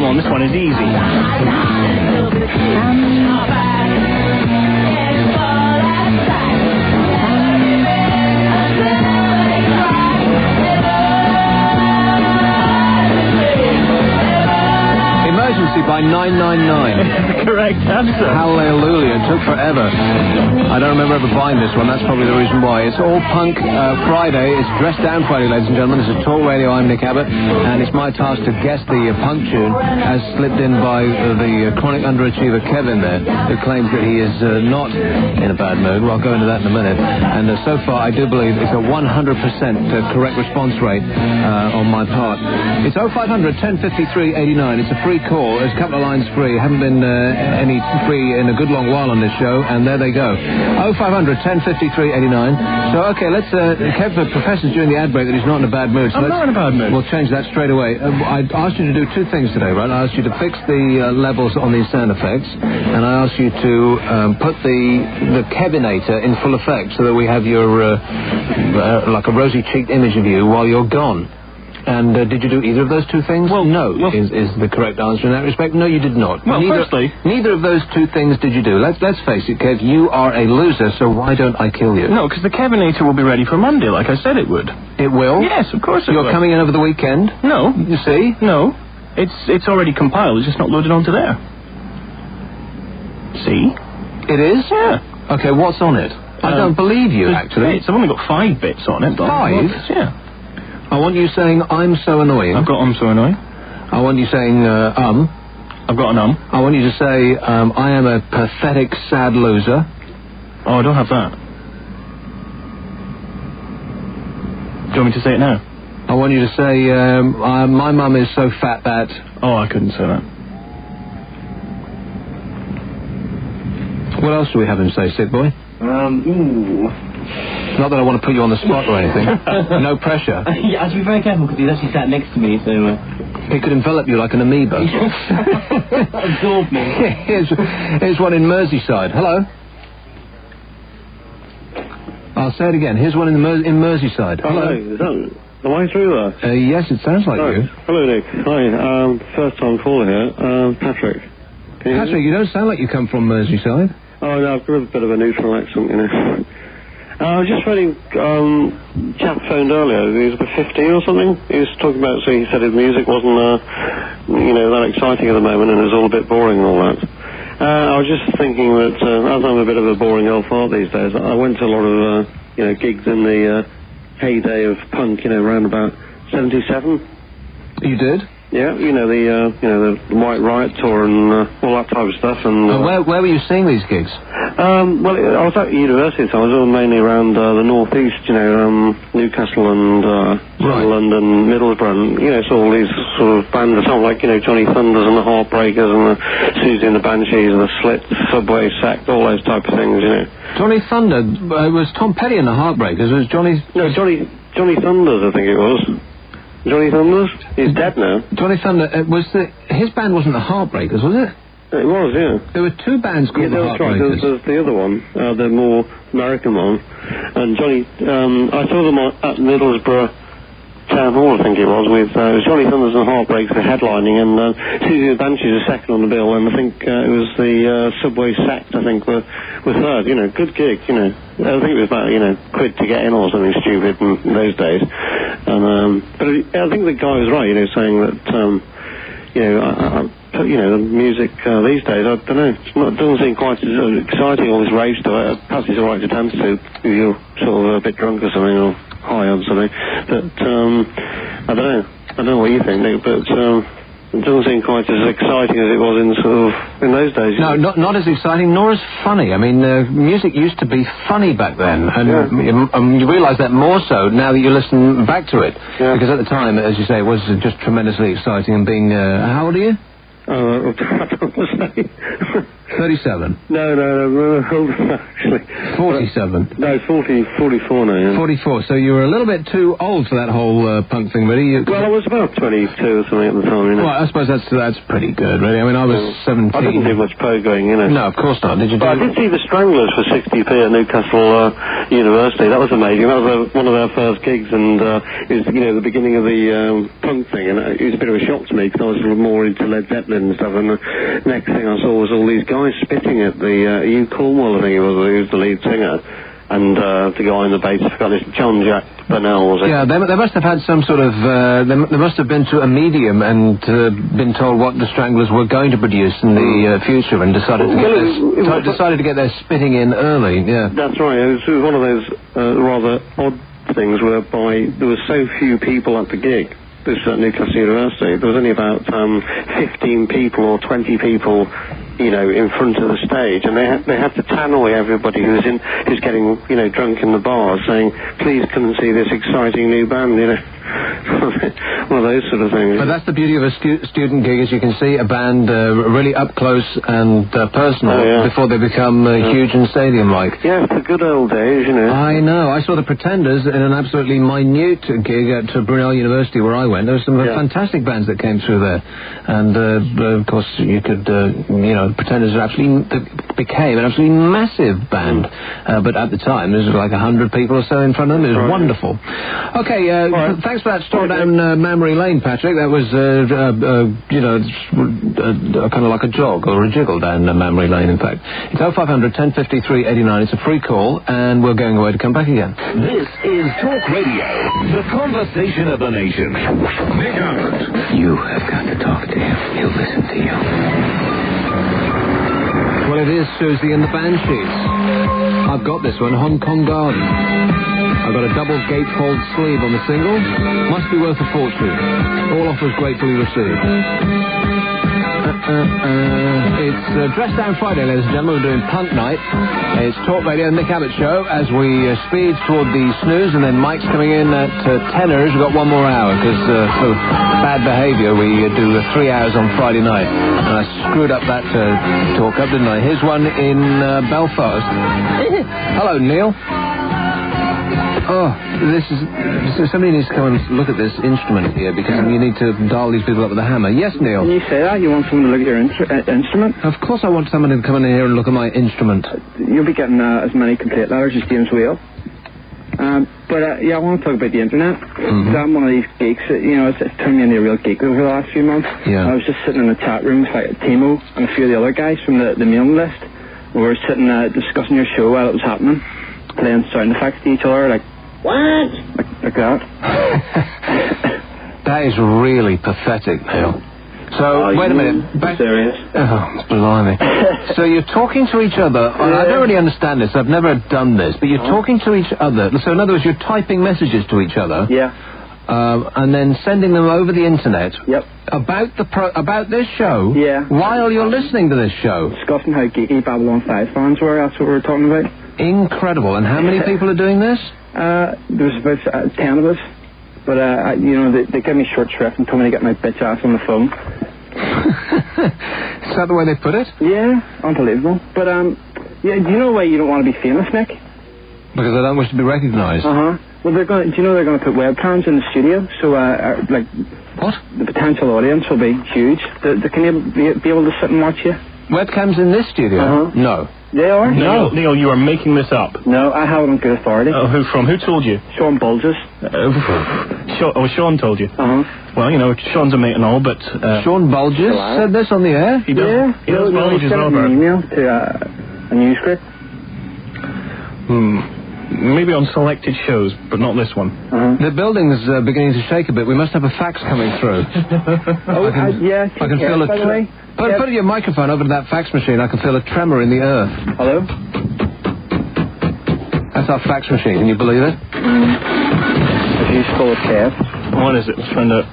This one is easy. Emergency by 999. Correct answer. Hallelujah. It took forever. I don't remember ever buying this one. That's probably the reason why. It's All Punk Friday. It's Dress Down Friday, ladies and gentlemen. This is Talk Radio. I'm Nick Abbott. And it's my task to guess the punk tune as slipped in by the chronic underachiever Kevin there, who claims that he is not in a bad mood. Well, I'll go into that in a minute. And so far, I do believe it's a 100% correct response rate on my part. It's 0500 1053 89. It's a free call. There's a couple of lines free. Haven't been any free in a good long while on this show, and there they go. 0500 1053 89. So, okay, let's... Kev professes during the ad break that he's not in a bad mood. So I'm not in a bad mood. We'll change that straight away. I asked you to do 2 things today, right? I asked you to fix the levels on these sound effects, and I asked you to put the Kevinator in full effect so that we have your, like a rosy-cheeked image of you while you're gone. And did you do either of those 2 things? Well, no, is the correct answer in that respect. No, you did not. Well, firstly... Neither of those 2 things did you do. Let's face it, Kev, you are a loser, so why don't I kill you? No, because the Kevinator will be ready for Monday, like I said it would. It will? Yes, of course it will. You're coming in over the weekend? No. You see? No. It's already compiled, it's just not loaded onto there. See? It is? Yeah. Okay, what's on it? I don't believe you, actually. I've only got 5 bits on it. 5? Yeah. I want you saying, I'm so annoying. I've got I'm so annoying. I want you saying, I've got an I want you to say, I am a pathetic, sad loser. Oh, I don't have that. Do you want me to say it now? I want you to say, my mum is so fat that... Oh, I couldn't say that. What else do we have him say, sick boy? Not that I want to put you on the spot or anything. No pressure. Yeah, I have to be very careful because he's actually sat next to me, so... He could envelop you like an amoeba. Absorb me. Here's one in Merseyside. Hello? I'll say it again. Here's one in Merseyside. Hello? Am I through there? Yes, it sounds like you. Hello, Nick. Hi, first time caller here. Patrick. Patrick, you don't sound like you come from Merseyside. Oh, no, I've got a bit of a neutral accent, you know. I was just reading, chap phoned earlier, he was about 50 or something. He was talking about, so he said his music wasn't, that exciting at the moment and it was all a bit boring and all that. I was just thinking that, as I'm a bit of a boring old fart these days, I went to a lot of, gigs in the heyday of punk, around about 77. You did? Yeah, the White Riot tour and all that type of stuff. And where were you seeing these gigs? Well, I was at university, so I was mainly around the northeast, Newcastle and London, Middlesbrough, and, so all these sort of bands, something like, Johnny Thunders and the Heartbreakers and the Susie and the Banshees and the Slits, Subway, Sacked, all those type of things, Johnny Thunder, was Tom Petty and the Heartbreakers, was Johnny... No, Johnny Johnny Thunders, I think it was. Johnny Thunders? He's dead now. Johnny Thunder, his band wasn't the Heartbreakers, was it? It was, yeah. There were two bands called the Heartbreakers. There's the other one, the more American one. And Johnny, I saw them at Middlesbrough Town Hall, I think it was, with it was Johnny Thunders and Heartbreakers for headlining, and Susie and the Banshees were second on the bill, and I think it was the Subway Sect, I think, were third. You know, good gig, you know. I think it was about, quid to get in or something stupid in those days. And but I think the guy was right, saying that, the music these days, I don't know, it doesn't seem quite as exciting, all this rave stuff. Perhaps it's all right to dance to if you're sort of a bit drunk or something, or high on something. But I don't know what you think, Nick, but it doesn't seem quite as exciting as it was in those days. No, not as exciting, nor as funny. I mean, music used to be funny back then, and you realise that more so now that you listen back to it. Yeah. Because at the time, as you say, it was just tremendously exciting. And being, how old are you? I don't want to say. 37. No, actually. 47. No, 44 now. Yeah. 44. So you were a little bit too old for that whole punk thing, really. Well, I was about 22 or something at the time. Well, I suppose that's pretty good, really. I mean, I was 17. I didn't do much pogoing, No, of course not. Did you? But I did see the Stranglers for 60p at Newcastle University. That was amazing. That was one of their first gigs, and it was, the beginning of the punk thing, and it was a bit of a shock to me because I was more into Led Zeppelin and stuff. And the next thing I saw was all these guys spitting at the Hugh Cornwell, I think it was, who was the lead singer, and the guy in the bass, I forgot this, John Jack Burnell, was it? Yeah, they must have had some sort of, they must have been to a medium and been told what the Stranglers were going to produce in the future, and decided to get their spitting in early. Yeah, that's right. It was one of those rather odd things whereby there were so few people at the gig. This was at Newcastle University. There was only about 15 people or 20 people, in front of the stage, and they had to tannoy everybody who's getting, drunk in the bar, saying, "Please come and see this exciting new band," One of those sort of things. But that's the beauty of a student gig, as you can see, a band really up close and personal before they become huge and stadium-like. Yeah, it's the good old days, I know. I saw the Pretenders in an absolutely minute gig at Brunel University where I went. There were some fantastic bands that came through there. And, of course, you could, Pretenders became an absolutely massive band. But at the time, there was like 100 people or so in front of them. It was wonderful. Okay, thanks for that story down memory lane, Patrick. That was, kind of like a jog or a jiggle down memory lane, in fact. It's 0500 1053 89. It's a free call, and we're going away to come back again. This is Talk Radio, the conversation of the nation. Nick Abbot. You have got to talk to him. He'll listen to you. Well, it is Susie and the Banshees. I've got this one, Hong Kong Garden. I've got a double gatefold sleeve on the single. Must be worth a fortune. All offers gratefully received. It's Dress Down Friday, ladies and gentlemen. We're doing Punk Night. It's Talk Radio, Nick Abbott Show, as we speed toward the snooze, and then Mike's coming in at tenors. We've got one more hour, because for bad behaviour, we do 3 hours on Friday night. And I screwed up that talk up, didn't I? Here's one in Belfast. Hello, Neil. Oh, somebody needs to come and look at this instrument here, because you need to dial these people up with a hammer. Yes, Neil? Can you say that? You want someone to look at your instrument? Of course I want someone to come in here and look at my instrument. You'll be getting as many complaint letters as James Whale. I want to talk about the internet. I'm one of these geeks that, it's turned me into a real geek over the last few months. Yeah. I was just sitting in the chat room with like Timo and a few of the other guys from the mailing list. We were sitting discussing your show while it was happening, playing sound effects to each other, like, what? Like that. That is really pathetic, Neil. So, wait a minute. Serious? Oh, blimey. So you're talking to each other. I don't really understand this. I've never done this. But you're talking to each other. So, in other words, you're typing messages to each other. Yeah. And then sending them over the internet. Yep. About this show. Yeah. While you're listening to this show. Discussing how geeky Babylon 5 fans were. That's what we were talking about. Incredible. And how many people are doing this? There's about 10 of us. But, they gave me short shrift and told me to get my bitch ass on the phone. Is that the way they put it? Yeah, unbelievable. But, do you know why you don't want to be famous, Nick? Because I don't wish to be recognised. Well, they're going. Do you know they're going to put webcams in the studio? So, like, what? The potential audience will be huge. They can be able to sit and watch you. Webcams in this studio? No. They are? No. Neil, you are making this up. No, I have it on good authority. Oh, who from? Who told you? Sean Bulges. Sean told you? Well, you know, Sean's a mate and all, but... Sean Bulges said this on the air? He does. Yeah. He does Bulges over. An email to a news group. Maybe on selected shows, but not this one. The building's beginning to shake a bit. We must have a fax coming throrough. Yeah, I can feel by the way. Put your microphone over to that fax machine. I can feel a tremor in the earth. Hello? That's our fax machine. Can you believe it? It's useful as Kev. What is it? It's trying to...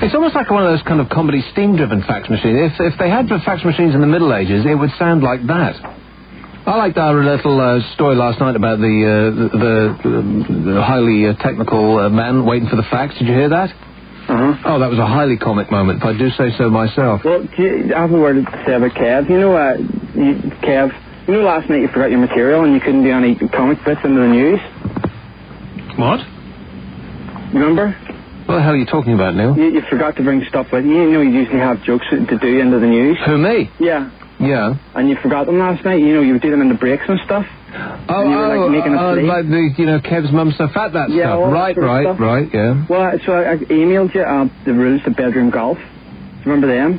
It's almost like one of those kind of comedy steam-driven fax machines. If they had fax machines in the Middle Ages, it would sound like that. I liked our little story last night about the highly technical man waiting for the fax. Did you hear that? Oh, that was a highly comic moment, if I do say so myself. Well, I have a word to say about Kev. You know, Kev, you know last night you forgot your material and you couldn't do any comic bits into the news? What? Remember? What the hell are you talking about, Neil? You forgot to bring stuff with you. You know you usually have jokes to do into the news. Who, me? Yeah. Yeah. And you forgot them last night. You know, you would do them in the breaks and stuff. Like the, Kev's mum's so fat, that yeah, stuff. Right, yeah. Well, so I emailed you the rules to bedroom golf. Do you remember them?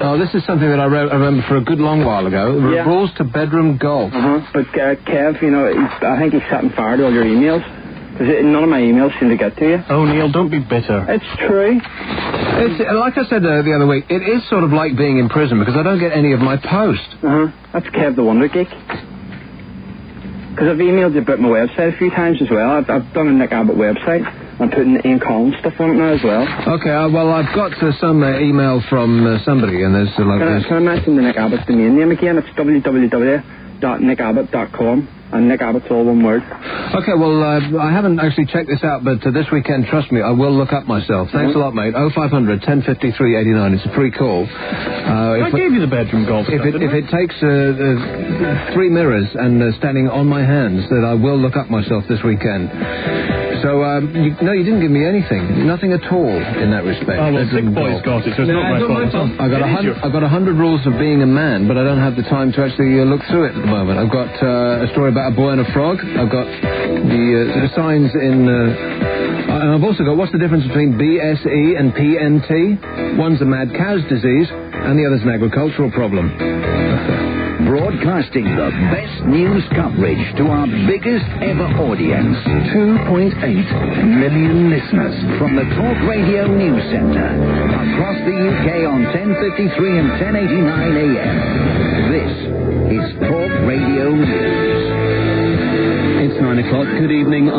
Oh, this is something that I remember for a good long while ago. Yeah. Rules to bedroom golf. But Kev, you know, I think he's setting fire to all your emails. Because none of my emails seem to get to you. Oh, Neil, don't be bitter. It's true. It's like I said the other week, it is sort of like being in prison because I don't get any of my post. That's Kev the Wonder Geek. Because I've emailed you about my website a few times as well. I've done a Nick Abbott website. I'm putting Ian Collins stuff on it now as well. Okay, well, I've got some email from somebody, and there's like this. Can I mention the Nick Abbott domain name again? It's www.nickabbott.com. And Nick Abbott's all one word. Okay, well, I haven't actually checked this out, but this weekend, trust me, I will look up myself. Thanks a lot, mate. 0500 1053 89. It's a free call. I gave you the bedroom golf. If it takes 3 mirrors and standing on my hands, then I will look up myself this weekend. So, no, you didn't give me anything. Nothing at all in that respect. Oh, well, Sick Boy's got it, so it's not my fault. I've got 100 rules of being a man, but I don't have the time to actually look through it at the moment. I've got a story about a boy and a frog. I've got the signs in... and I've also got what's the difference between BSE and PNT? One's a mad cow's disease, and the other's an agricultural problem. Broadcasting the best news coverage to our biggest ever audience. 2.8 million listeners from the Talk Radio News Centre across the UK on 1053 and 1089 AM. This is Talk Radio News. It's 9 o'clock. Good evening.